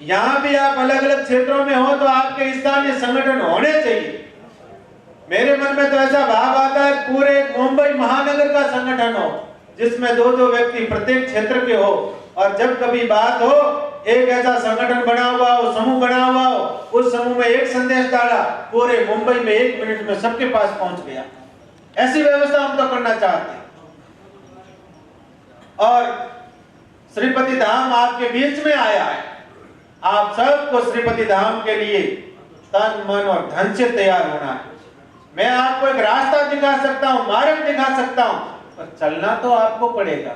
यहाँ भी आप अलग अलग क्षेत्रों में हो तो आपके स्थानीय संगठन होने चाहिए। मेरे मन में तो ऐसा भाव आता है पूरे मुंबई महानगर का संगठन हो, जिसमें दो दो व्यक्ति प्रत्येक क्षेत्र के हो, और जब कभी बात हो एक ऐसा संगठन बना हुआ हो, समूह बना हुआ हो, उस समूह में एक संदेश डाला, पूरे मुंबई में 1 मिनट में सबके पास पहुंच गया। ऐसी व्यवस्था हम तो करना चाहते हैं। और श्रीपति धाम आपके बीच में आया है। आप सबको श्रीपति धाम के लिए तन मन और धन से तैयार होना है। मैं आपको एक रास्ता दिखा सकता हूं, मार्ग दिखा सकता हूं, पर चलना तो आपको पड़ेगा।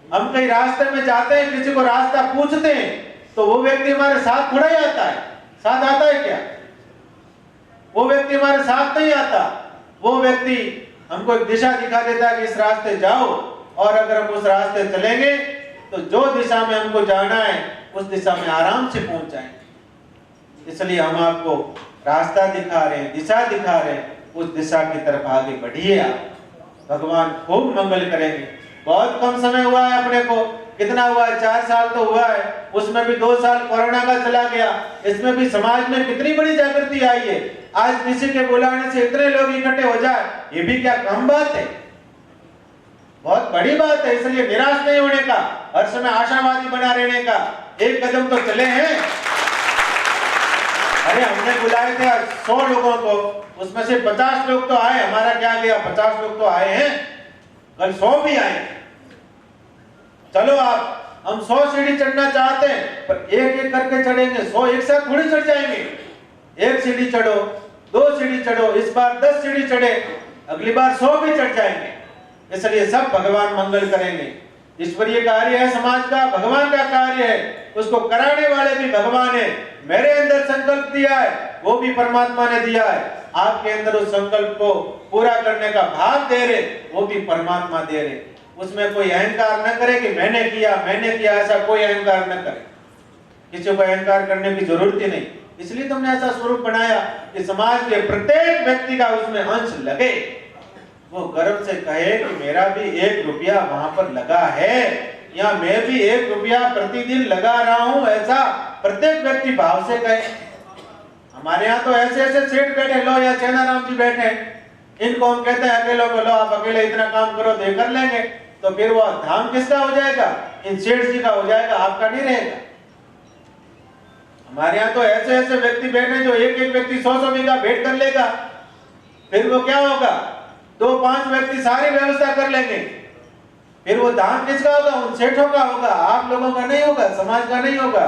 हम कहीं रास्ते में जाते हैं, किसी को रास्ता पूछते हैं, तो वो व्यक्ति हमारे साथ थोड़ा ही आता है। साथ आता है क्या? वो व्यक्ति हमारे साथ नहीं आता। वो व्यक्ति हमको एक दिशा दिखा देता है कि इस रास्ते जाओ, और अगर हम उस रास्ते चलेंगे तो जो दिशा में हमको जाना है उस दिशा में आराम से पहुंच जाएंगे। इसलिए हम आपको रास्ता दिखा रहे हैं, दिशा दिखा रहे हैं, उस दिशा की तरफ आगे बढ़िए आप। भगवान खूब मंगल करेंगे। बहुत कम समय हुआ है अपने को, कितना हुआ है, 4 साल तो हुआ है, उसमें भी 2 साल कोरोना का चला गया। इसमें भी समाज में कितनी बड़ी जागृति आई है। आज किसी के बुलाने से इतने लोग इकट्ठे हो जाए, ये भी क्या कम बात है, बहुत बड़ी बात है। इसलिए निराश नहीं होने का, हर समय आशावादी बना रहने का, एक कदम तो चले हैं। अरे हमने बुलाए थे 100 लोगों को, उसमें से 50 लोग तो आए, हमारा क्या गया, 50 लोग तो आए हैं, कल 100 भी आए। चलो आप, हम 100 सीढ़ी चढ़ना चाहते हैं, पर एक एक करके चढ़ेंगे, 100 एक साथ थोड़ी चढ़ जाएंगे। एक सीढ़ी चढ़ो, 2 सीढ़ी चढ़ो, इस बार 10 सीढ़ी चढ़े, अगली बार 100 भी चढ़ जाएंगे। इसलिए सब भगवान मंगल करेंगे। ईश्वरीय कार्य है समाज का, भगवान का कार्य है, उसको कराने वाले भी भगवान है। मेरे अंदर संकल्प दिया है, वो भी परमात्मा ने दिया है। आपके अंदर उस संकल्प को पूरा करने का भाव दे रहे, वो भी परमात्मा दे रहे। उसमें कोई अहंकार न करे कि मैंने किया, ऐसा कोई अहंकार न करे। किसी को अहंकार करने की जरूरत ही नहीं। इसलिए तुमने ऐसा स्वरूप बनाया कि समाज के प्रत्येक व्यक्ति का उसमें अंश लगे, वो गर्व से कहे कि मेरा भी 1 रुपया वहां पर लगा है, या मैं भी 1 रुपया प्रतिदिन लगा रहा हूं, ऐसा प्रत्येक व्यक्ति भाव से कहे। हमारे यहाँ तो ऐसे ऐसे सेठ बैठे, लो या चेनाराम जी बैठे, इनको हम कहते हैं अकेले को, लो आप अकेले इतना काम करो तो ये कर लेंगे, तो फिर वो धाम किसका हो जाएगा, इन सेठ जी का हो जाएगा, आपका नहीं रहेगा। हमारे यहाँ तो ऐसे ऐसे व्यक्ति बैठे जो एक एक व्यक्ति 100-100 बीघा भेंट कर लेगा, फिर वो क्या होगा, 2-5 व्यक्ति सारी व्यवस्था कर लेंगे, फिर वो धाम किसका होगा, उन सेठों का होगा, आप लोगों का नहीं होगा, समाज का नहीं होगा।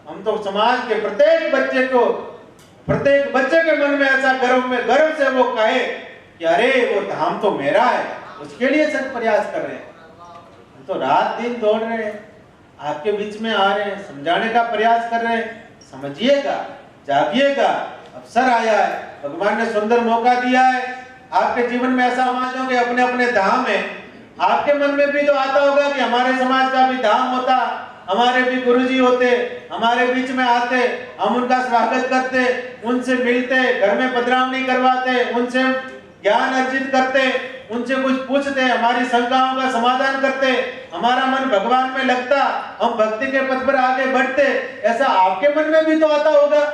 हम तो समाज के प्रत्येक बच्चे के मन में ऐसा गर्व से वो कहे कि अरे वो धाम तो मेरा है, उसके लिए सब प्रयास कर रहे हैं। हम तो रात दिन दौड़ रहे हैं, आपके बीच में आ रहे हैं, समझाने का प्रयास कर रहे हैं। समझिएगा, जागिएगा, अवसर आया है, भगवान ने सुंदर मौका दिया है। आपके जीवन में ऐसा समाज होंगे, अपने अपने धाम है। आपके मन में भी तो आता होगा कि हमारे समाज का भी धाम होता, हमारे भी गुरुजी होते, हमारे बीच में आते, हम उनका स्वागत करते, उनसे मिलते, घर में पधरावनी करवाते, उनसे ज्ञान अर्जित करते, उनसे कुछ पूछते, हमारी शंकाओं का समाधान करते, हमारा मन भगवान में लगता, हम भक्ति के पथ पर आगे बढ़ते। ऐसा आपके मन में भी तो आता होगा।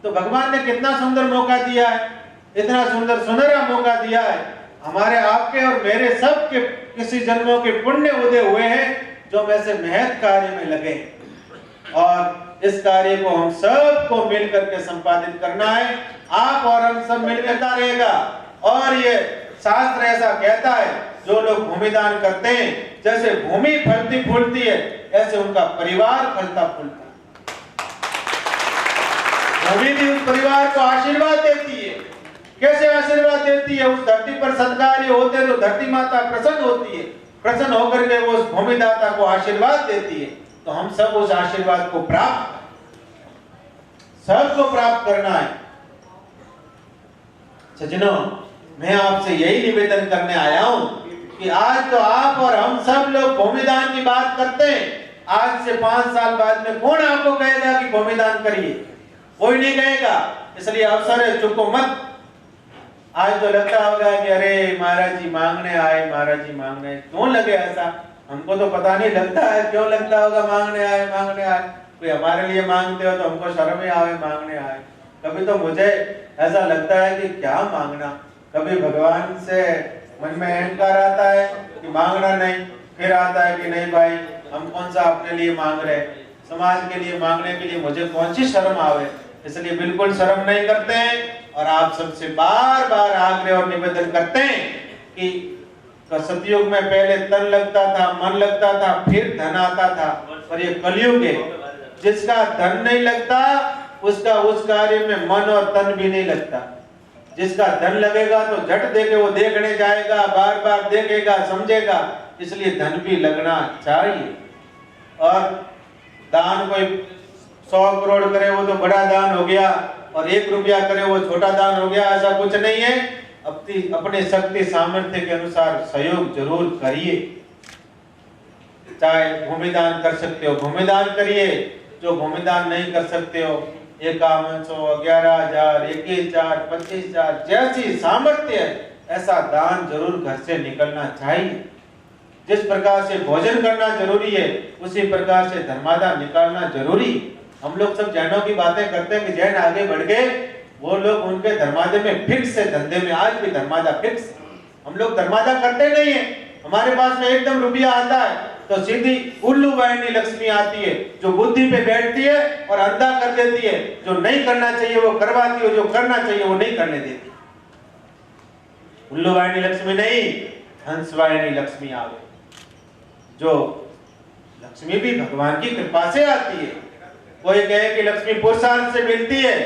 तो भगवान ने कितना सुंदर मौका दिया है, इतना सुंदर सुनहरा मौका दिया है। हमारे आपके और मेरे सब के किसी जन्मों के पुण्य उदय हुए हैं, जो हम ऐसे महत् कार्य में लगे, और इस कार्य को हम सबको मिलकर के संपादित करना है। आप और हम सब मिलकर रहेगा। और ये शास्त्र ऐसा कहता है, जो लोग भूमिदान करते हैं, जैसे भूमि फलती फूलती है, ऐसे उनका परिवार फलता फूलता है। भूमि भी उस परिवार को आशीर्वाद देती है। कैसे आशीर्वाद देती है, उस धरती पर सत्कार्य होते हैं तो धरती माता प्रसन्न होती है, प्रसन्न होकर के वो उस भूमिदाता को आशीर्वाद देती है। तो हम सब उस आशीर्वाद को सबको प्राप्त करना है। सज्जनों, मैं आपसे यही निवेदन करने आया हूं कि आज तो आप और हम सब लोग भूमिदान की बात करते हैं। आज से 5 साल बाद में कौन आपको कहेगा कि भूमिदान करिए? कोई नहीं कहेगा। इसलिए अवसर है, चुपो मत। आज तो लगता होगा कि अरे महाराज जी मांगने आए, महाराज जी मांगने, क्यों लगे ऐसा? हमको तो पता नहीं लगता है क्यों लगता होगा मांगने आए। कोई हमारे लिए मांगते हो तो हमको शर्म ही आवे मांगने आए। कभी तो मुझे ऐसा लगता है कि क्या मांगना। कभी भगवान से मन में अहंकार आता है कि मांगना नहीं, फिर आता है कि नहीं भाई हम कौन सा अपने लिए मांग रहे, समाज के लिए मांगने के लिए मुझे कौन सी शर्म आवे। इसलिए बिल्कुल शर्म नहीं करते हैं। और आप सबसे बार बार आग्रह और निवेदन करते हैं कि सतयुग में पहले तन लगता था, मन लगता था, फिर धन आता था। और ये कलयुग है, जिसका धन नहीं लगता उसका उस कार्य में मन और तन भी नहीं लगता। जिसका धन लगेगा तो झट देके वो देखने जाएगा, बार बार देखेगा, समझेगा। इसलिए धन भी लगना चाहिए। और दान कोई 100 करोड़ करे वो तो बड़ा दान हो गया, और 1 रुपया करे वो छोटा दान हो गया, ऐसा कुछ नहीं है। अपने शक्ति सामर्थ्य के अनुसार सहयोग जरूर करिए। चाहे भूमिदान कर सकते हो भूमिदान करिए, जो भूमिदान नहीं कर सकते हो 5100, 11,000, 21,000, 25,000 जैसी सामर्थ्य है, ऐसा दान जरूर घर से निकलना चाहिए। जिस प्रकार से भोजन करना जरूरी है, उसी प्रकार से धर्मादान निकालना जरूरी। हम लोग सब जैनों की बातें करते हैं कि जैन आगे बढ़ गए, वो लोग उनके धर्मादे में फिक्स है, धंधे में आज भी धर्मादा फिक्स। हम लोग धर्मादा करते नहीं है। हमारे पास में एकदम रुपया आता है तो सीधी उल्लू वाहिनी लक्ष्मी आती है, जो बुद्धि पे बैठती है और अंधा कर देती है। जो नहीं करना चाहिए वो करवाती है, जो करना चाहिए वो नहीं करने देती। उल्लू वाहिनी लक्ष्मी नहीं, हंस वाहिनी लक्ष्मी आ गई। जो लक्ष्मी भी भगवान की कृपा से आती है। कोई कहे कि लक्ष्मी पुरुषार्थ से मिलती है,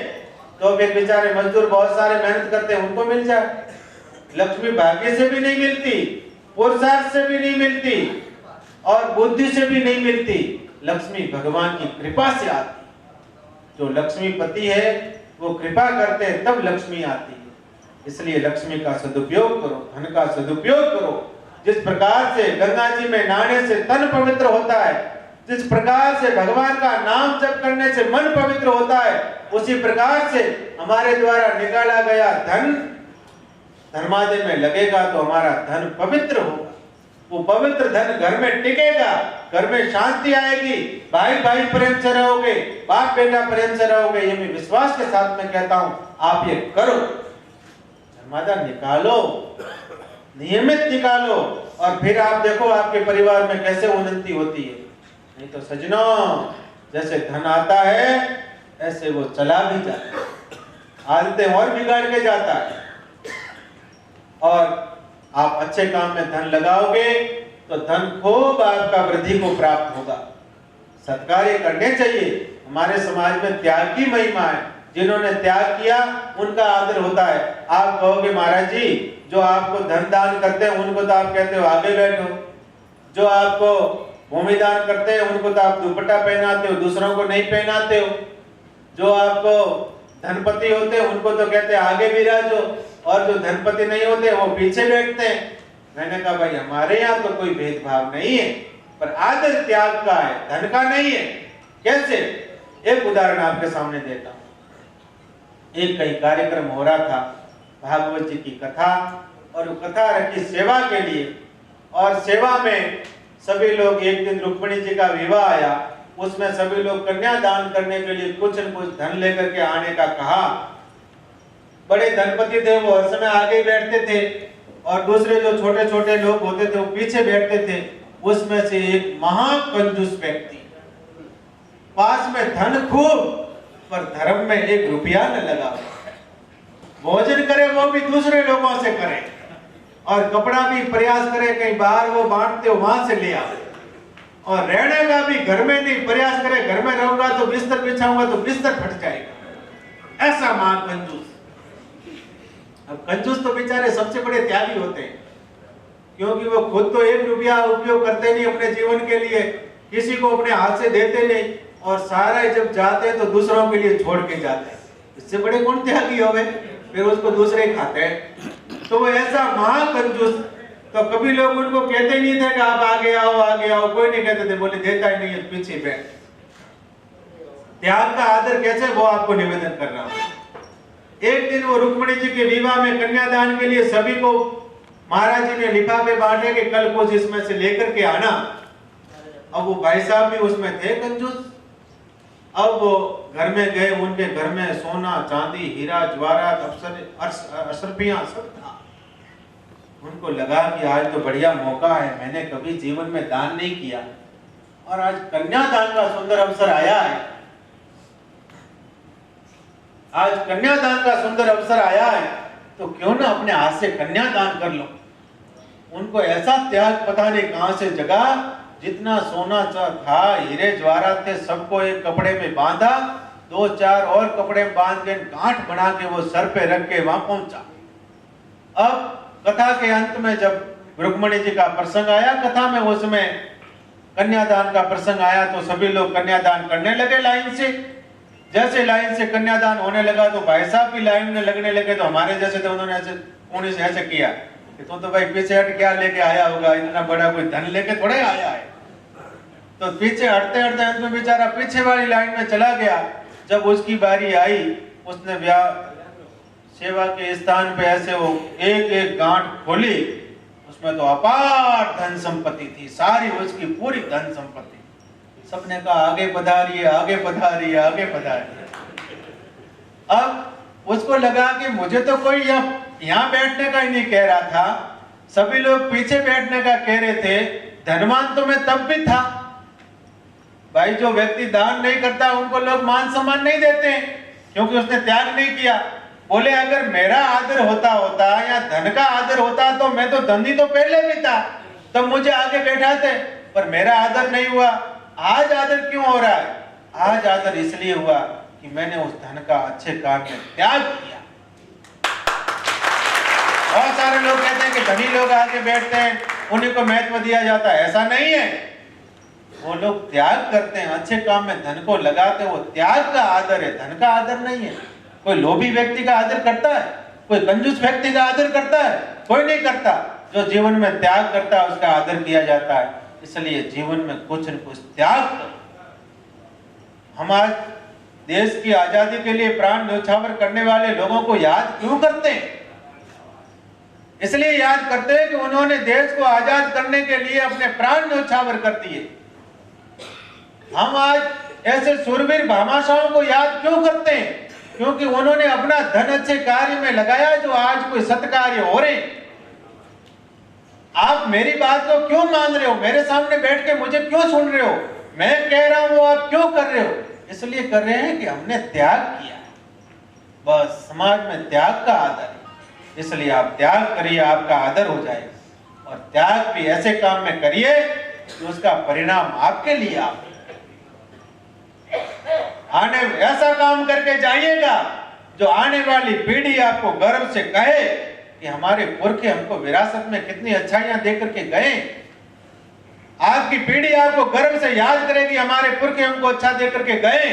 तो फिर बेचारे मजदूर बहुत सारे मेहनत करते हैं, उनको मिल जाए। लक्ष्मी भाग्य से भी नहीं मिलती, पुरुषार्थ से भी नहीं मिलती और बुद्धि से भी नहीं मिलती। लक्ष्मी भगवान की कृपा से आती। जो लक्ष्मीपति है वो कृपा करते हैं तब लक्ष्मी आती है। इसलिए लक्ष्मी का सदुपयोग करो, धन का सदुपयोग करो। जिस प्रकार से गंगा जी में नहाने से तन पवित्र होता है, जिस प्रकार से भगवान का नाम जप करने से मन पवित्र होता है, उसी प्रकार से हमारे द्वारा निकाला गया धन धर्मादय में लगेगा तो हमारा धन पवित्र होगा। वो पवित्र धन घर में टिकेगा, घर में शांति आएगी, भाई भाई प्रेम से रहोगे, बाप बेटा प्रेम से रहोगे। ये मैं विश्वास के साथ में कहता हूं, आप ये करो, धर्मादाय निकालो, नियमित निकालो, और फिर आप देखो आपके परिवार में कैसे उन्नति होती है। नहीं तो सज्जनों, जैसे धन आता है ऐसे वो चला भी जाता है, आदतें और बिगाड़ के जाता है। और आप अच्छे काम में धन लगाओगे तो धन खूब आपका वृद्धि को प्राप्त होगा। सत्कार्य करने चाहिए। हमारे समाज में त्याग की महिमा है। जिन्होंने त्याग किया उनका आदर होता है। आप कहोगे महाराज जी, जो आपको धन दान करते हैं उनको तो आप कहते हो आगे बैठो, जो आपको भूमि दान करते हैं उनको तो आप दुपट्टा पहनाते हो, दूसरों को नहीं पहनाते हो, जो आपको धनपति होते हैं उनको तो कहते हैं आगे विराजो, और जो धनपति नहीं होते वो पीछे बैठते हैं। मैंने कहा भाई हमारे यहाँ तो कोई भेदभाव नहीं है, पर आदर त्याग का है, धन का नहीं है। कैसे? एक उदाहरण आपके सामने देता हूँ। एक कहीं कार्यक्रम हो रहा था, भागवत जी की कथा, और वो कथा रखी सेवा के लिए, और सेवा में सभी लोग, एक दिन रुक्मिणी जी का विवाह आया, उसमें सभी लोग कन्यादान करने के लिए कुछ न कुछ धन लेकर के आने का कहा। बड़े धनपति थे वो हर समय आगे बैठते थे, और दूसरे जो छोटे छोटे लोग होते थे वो पीछे बैठते थे। उसमें से एक महाकंजूस व्यक्ति, पास में धन खूब पर धर्म में एक रुपया न लगा, भोजन करे वो भी दूसरे लोगों से करे, और कपड़ा भी प्रयास करे कहीं बाहर वो बांटते हो वहां से ले आओ, और रहने का भी घर में नहीं, प्रयास करे घर में रहूंगा तो बिस्तर बिछाऊंगा तो बिस्तर फट जाएगा। ऐसा महाकंजूस। अब कंजूस तो बेचारे सबसे बड़े त्यागी होते हैं, क्योंकि वो खुद तो एक रुपया उपयोग करते नहीं अपने जीवन के लिए, किसी को अपने हाथ से देते नहीं, और सारा जब जाते हैं तो दूसरों के लिए छोड़ के जाते हैं। इससे बड़े कौन त्यागी हो गए? फिर उसको दूसरे खाते हैं। तो वो ऐसा महाकंजूस, तो कभी लोग उनको कहते नहीं थे कि आप आगे आओ, कोई नहीं कहते थे, बोले देता ही नहीं है, पीछे बैठ। त्याग का आदर कैसे, वो आपको निवेदन कर रहा हूं। एक दिन वो रुक्मिणी जी के विवाह में कन्यादान के लिए सभी को महाराज जी ने लिफाफे बांटे कि कल कुछ इसमें से लेकर के आना। अब वो भाई साहब भी उसमें थे कंजूस। अब वो घर में गए, उनके घर में सोना चांदी हीरा जवाहरात अशरफियां सब था। उनको लगा कि आज तो बढ़िया मौका है, मैंने कभी जीवन में दान नहीं किया और आज कन्यादान का सुंदर अवसर आया है। आज कन्यादान का सुंदर अवसर आया है तो क्यों ना अपने हाथ से कन्यादान कर लो। उनको ऐसा त्याग पता नहीं कहां से जगा, जितना सोना था हीरे जवाहरात थे सबको एक कपड़े में बांधा, 2-4 और कपड़े बांध के गांठ बना के वो सर पे रख के वहां पहुंचा। अब कथा के अंत में जब रुक्मिणी जी का प्रसंग आया, कथा में उसमें कन्यादान का प्रसंग आया तो सभी लोग कन्यादान करने लगे लाइन से। जैसे लाइन से कन्यादान होने लगा तो भाई साहब भी लाइन में लगने लगे, तो हमारे जैसे थे उन्होंने ऐसे कोने से ऐसे किया कि तो भाई पीछे हट क्या लेके आया होगा, इतना बड़ा कोई धन लेके थोड़े आया है। तो पीछे हटते हटते अंत में बेचारा पीछे वाली लाइन में चला गया। जब उसकी बारी आई, उसने सेवा के स्थान पे ऐसे वो एक एक गांठ खोली, उसमें तो अपार धन संपत्ति थी, सारी उसकी पूरी धन संपत्ति। सबने कहा आगे पधारिए, आगे पधारिए, आगे पधारिए। अब उसको लगा कि मुझे तो कोई यहाँ बैठने का ही नहीं कह रहा था, सभी लोग पीछे बैठने का कह रहे थे। धनवान तो मैं तब भी था भाई, जो व्यक्ति दान नहीं करता उनको लोग मान सम्मान नहीं देते क्योंकि उसने त्याग नहीं किया। बोले अगर मेरा आदर होता या धन का आदर होता तो मैं तो धनी तो पहले भी था, तब मुझे आगे बैठाते, पर मेरा आदर नहीं हुआ। आज आदर क्यों हो रहा है? आज आदर इसलिए हुआ कि मैंने उस धन का अच्छे काम में त्याग किया। बहुत सारे लोग कहते हैं कि धनी लोग आगे बैठते हैं, उन्हीं को महत्व दिया जाता है। ऐसा नहीं है, वो लोग त्याग करते हैं, अच्छे काम में धन को लगाते हैं, वो त्याग का आदर है, धन का आदर नहीं है। कोई लोभी व्यक्ति का आदर करता है? कोई कंजूस व्यक्ति का आदर करता है? कोई नहीं करता। जो जीवन में त्याग करता है उसका आदर किया जाता है। इसलिए जीवन में कुछ न कुछ त्याग करो। हम आज देश की आजादी के लिए प्राण न्यौछावर करने वाले लोगों को याद क्यों करते हैं? इसलिए याद करते हैं कि उन्होंने देश को आजाद करने के लिए अपने प्राण न्यौछावर कर दिए। हम आज ऐसे सूरवीर भामाशाहों को याद क्यों करते हैं? क्योंकि उन्होंने अपना धन अच्छे कार्य में लगाया जो आज कोई सत्कार्य हो रहे। आप मेरी बात को क्यों मान रहे हो? मेरे सामने बैठ के मुझे क्यों सुन रहे हो? मैं कह रहा हूं आप क्यों कर रहे हो? इसलिए कर रहे हैं कि हमने त्याग किया। बस समाज में त्याग का आदर है, इसलिए आप त्याग करिए, आपका आदर हो जाएगा। और त्याग भी ऐसे काम में करिए कि उसका परिणाम आपके लिए आप आने ऐसा काम करके जाइएगा जो आने वाली पीढ़ी आपको गर्व से कहे कि हमारे पुरखे हमको विरासत में कितनी अच्छाइयां दे करके गए। आपकी पीढ़ी आपको गर्व से याद करेगी हमारे पुरखे हमको अच्छा दे करके गए।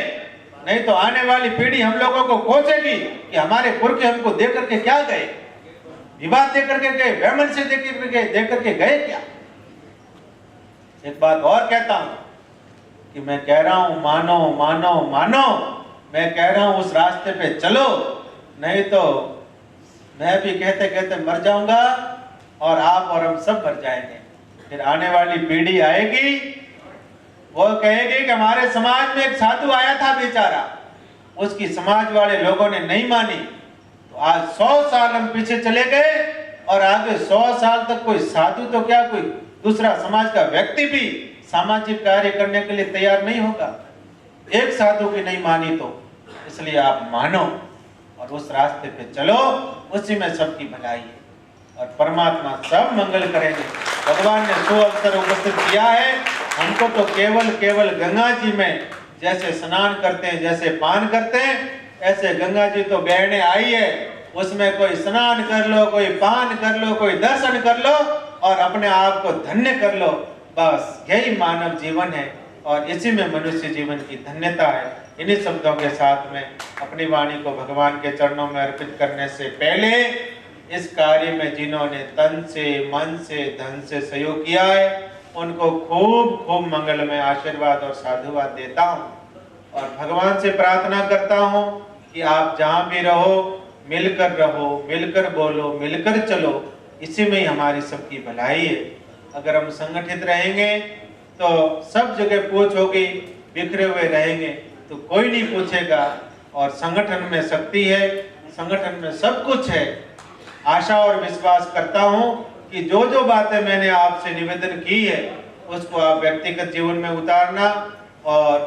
नहीं तो आने वाली पीढ़ी हम लोगों को कोसेगी कि हमारे पुरखे हमको दे करके क्या गए, विवाद दे करके गए, वैमन से दे करके गए क्या। एक बात और कहता हूं कि मैं कह रहा हूं मानो मानो मानो, मैं कह रहा हूं उस रास्ते पे चलो, नहीं तो मैं भी कहते कहते मर जाऊंगा और आप और हम सब मर जाएंगे। फिर आने वाली पीढ़ी आएगी, वो कहेगी कि हमारे समाज में एक साधु आया था बेचारा, उसकी समाज वाले लोगों ने नहीं मानी, तो आज 100 साल हम पीछे चले गए और आगे 100 साल तक कोई साधु तो क्या कोई दूसरा समाज का व्यक्ति भी सामाजिक कार्य करने के लिए तैयार नहीं होगा। एक साधु की नहीं मानी तो इसलिए आप मानो और उस रास्ते पे चलो, उसी में सबकी भलाई है और परमात्मा सब मंगल करेंगे। भगवान ने सो अवसर उपस्थित किया है हमको, तो केवल गंगा जी में जैसे स्नान करते हैं, जैसे पान करते हैं, ऐसे गंगा जी तो बहने आई है, उसमें कोई स्नान कर लो, कोई पान कर लो, कोई दर्शन कर लो और अपने आप को धन्य कर लो। बस यही मानव जीवन है और इसी में मनुष्य जीवन की धन्यता है। इन्हीं शब्दों के साथ में अपनी वाणी को भगवान के चरणों में अर्पित करने से पहले इस कार्य में जिन्होंने तन से, मन से, धन से सहयोग किया है, उनको खूब खूब मंगलमय आशीर्वाद और साधुवाद देता हूँ और भगवान से प्रार्थना करता हूँ कि आप जहाँ भी रहो मिलकर बोलो, मिलकर चलो, इसी में ही हमारी सबकी भलाई है। अगर हम संगठित रहेंगे तो सब जगह पूछ होगी, बिखरे हुए रहेंगे तो कोई नहीं पूछेगा और संगठन में शक्ति है, संगठन में सब कुछ है। आशा और विश्वास करता हूँ कि जो जो बातें मैंने आपसे निवेदन की है उसको आप व्यक्तिगत जीवन में उतारना और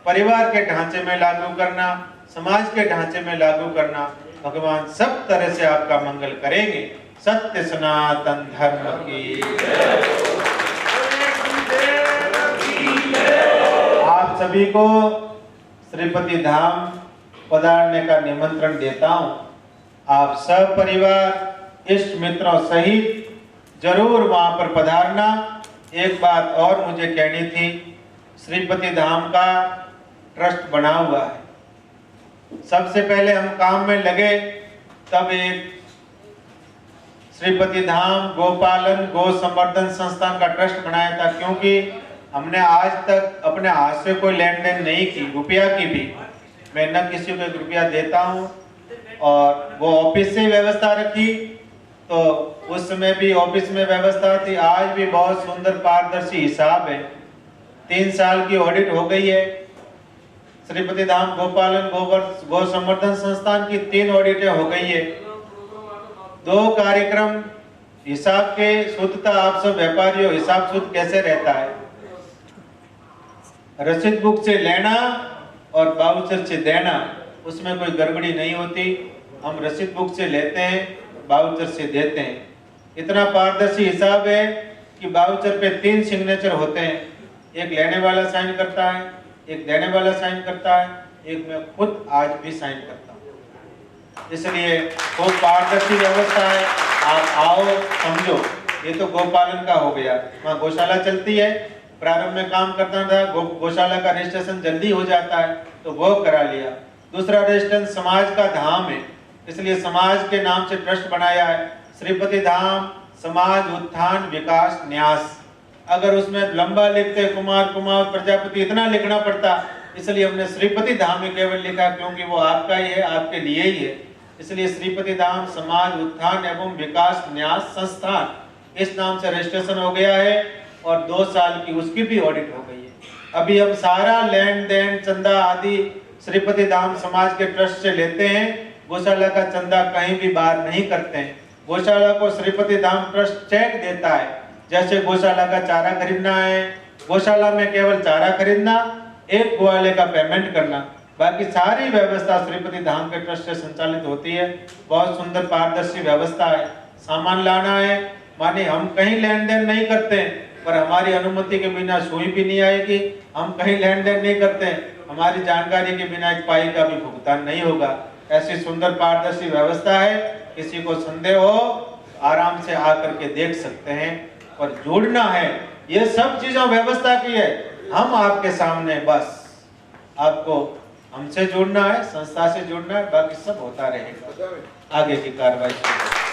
परिवार के ढांचे में लागू करना, समाज के ढांचे में लागू करना। भगवान सब तरह से आपका मंगल करेंगे। सत्य सनातन धर्म की। आप सभी को श्रीपति धाम पधारने का निमंत्रण देता हूँ। आप सब परिवार इष्ट मित्रों सहित जरूर वहां पर पधारना। एक बात और मुझे कहनी थी, श्रीपति धाम का ट्रस्ट बना हुआ है। सबसे पहले हम काम में लगे तब एक श्रीपति धाम गोपालन गो संवर्धन संस्थान का ट्रस्ट बनाया था, क्योंकि हमने आज तक अपने हाथ से कोई लेन देन नहीं की, रुपया की भी, मैं न किसी को 1 रुपया देता हूँ। और वो ऑफिस से व्यवस्था रखी, तो उस समय भी ऑफिस में व्यवस्था थी। आज भी बहुत सुंदर पारदर्शी हिसाब है। 3 साल की ऑडिट हो गई है। श्रीपति धाम गोपालन गौ संवर्धन संस्थान की 3 ऑडिटें हो गई है। 2 कार्यक्रम हिसाब के शुद्धता, आप सब व्यापारियों हिसाब शुद्ध कैसे रहता है, रसीद बुक से लेना और बाउचर से देना, उसमें कोई गड़बड़ी नहीं होती। हम रसीद बुक से लेते हैं, बाउचर से देते हैं। इतना पारदर्शी हिसाब है कि बाउचर पे 3 सिग्नेचर होते हैं, एक लेने वाला साइन करता है, एक देने वाला साइन करता है, एक मैं खुद आज भी साइन करता हूँ। इसलिए खूब पारदर्शी व्यवस्था है। आप आओ, समझो। ये तो गौपालन का हो गया। वहाँ गौशाला चलती है, प्रारंभ में काम करता था, गौशाला का रजिस्ट्रेशन जल्दी हो जाता है तो वो करा लिया। दूसरा रजिस्ट्रेशन समाज का धाम है, इसलिए समाज के नाम से ट्रस्ट बनाया है, श्रीपति धाम समाज उत्थान विकास न्यास। अगर उसमें लंबा लिखते कुमार कुमार प्रजापति, इतना लिखना पड़ता, इसलिए हमने श्रीपति धाम में केवल लिखा, क्योंकि वो आपका ही है, आपके लिए ही है। इसलिए श्रीपति धाम समाज उत्थान एवं विकास न्यास संस्थान इस नाम से रजिस्ट्रेशन हो गया है और 2 साल की उसकी भी ऑडिट हो गई है। अभी हम सारा लेन देन चंदा आदि श्रीपति धाम समाज के ट्रस्ट से लेते हैं। गौशाला का चंदा कहीं भी बाहर नहीं करते हैं। गौशाला को श्रीपति धाम ट्रस्ट चेक देता है, जैसे गौशाला का चारा खरीदना है, गौशाला में केवल चारा खरीदना, एक ग्वाले का पेमेंट करना, बाकी सारी व्यवस्था श्रीपति धाम के ट्रस्ट से संचालित होती है। बहुत सुंदर पारदर्शी व्यवस्था है। सामान लाना है, माने हम कहीं लेन देन नहीं करते, पर हमारी अनुमति के बिना सुई भी नहीं आएगी। हम कहीं लेन देन नहीं करते, हमारी जानकारी के बिना एक पाई का भी भुगतान नहीं होगा। ऐसी सुंदर पारदर्शी व्यवस्था है। किसी को संदेह हो आराम से आकर के देख सकते हैं। और जोड़ना है, ये सब चीजों व्यवस्था की है। हम आपके सामने बस आपको हमसे जुड़ना है, संस्था से जुड़ना है, बाकी सब होता रहेगा। आगे की कार्रवाई।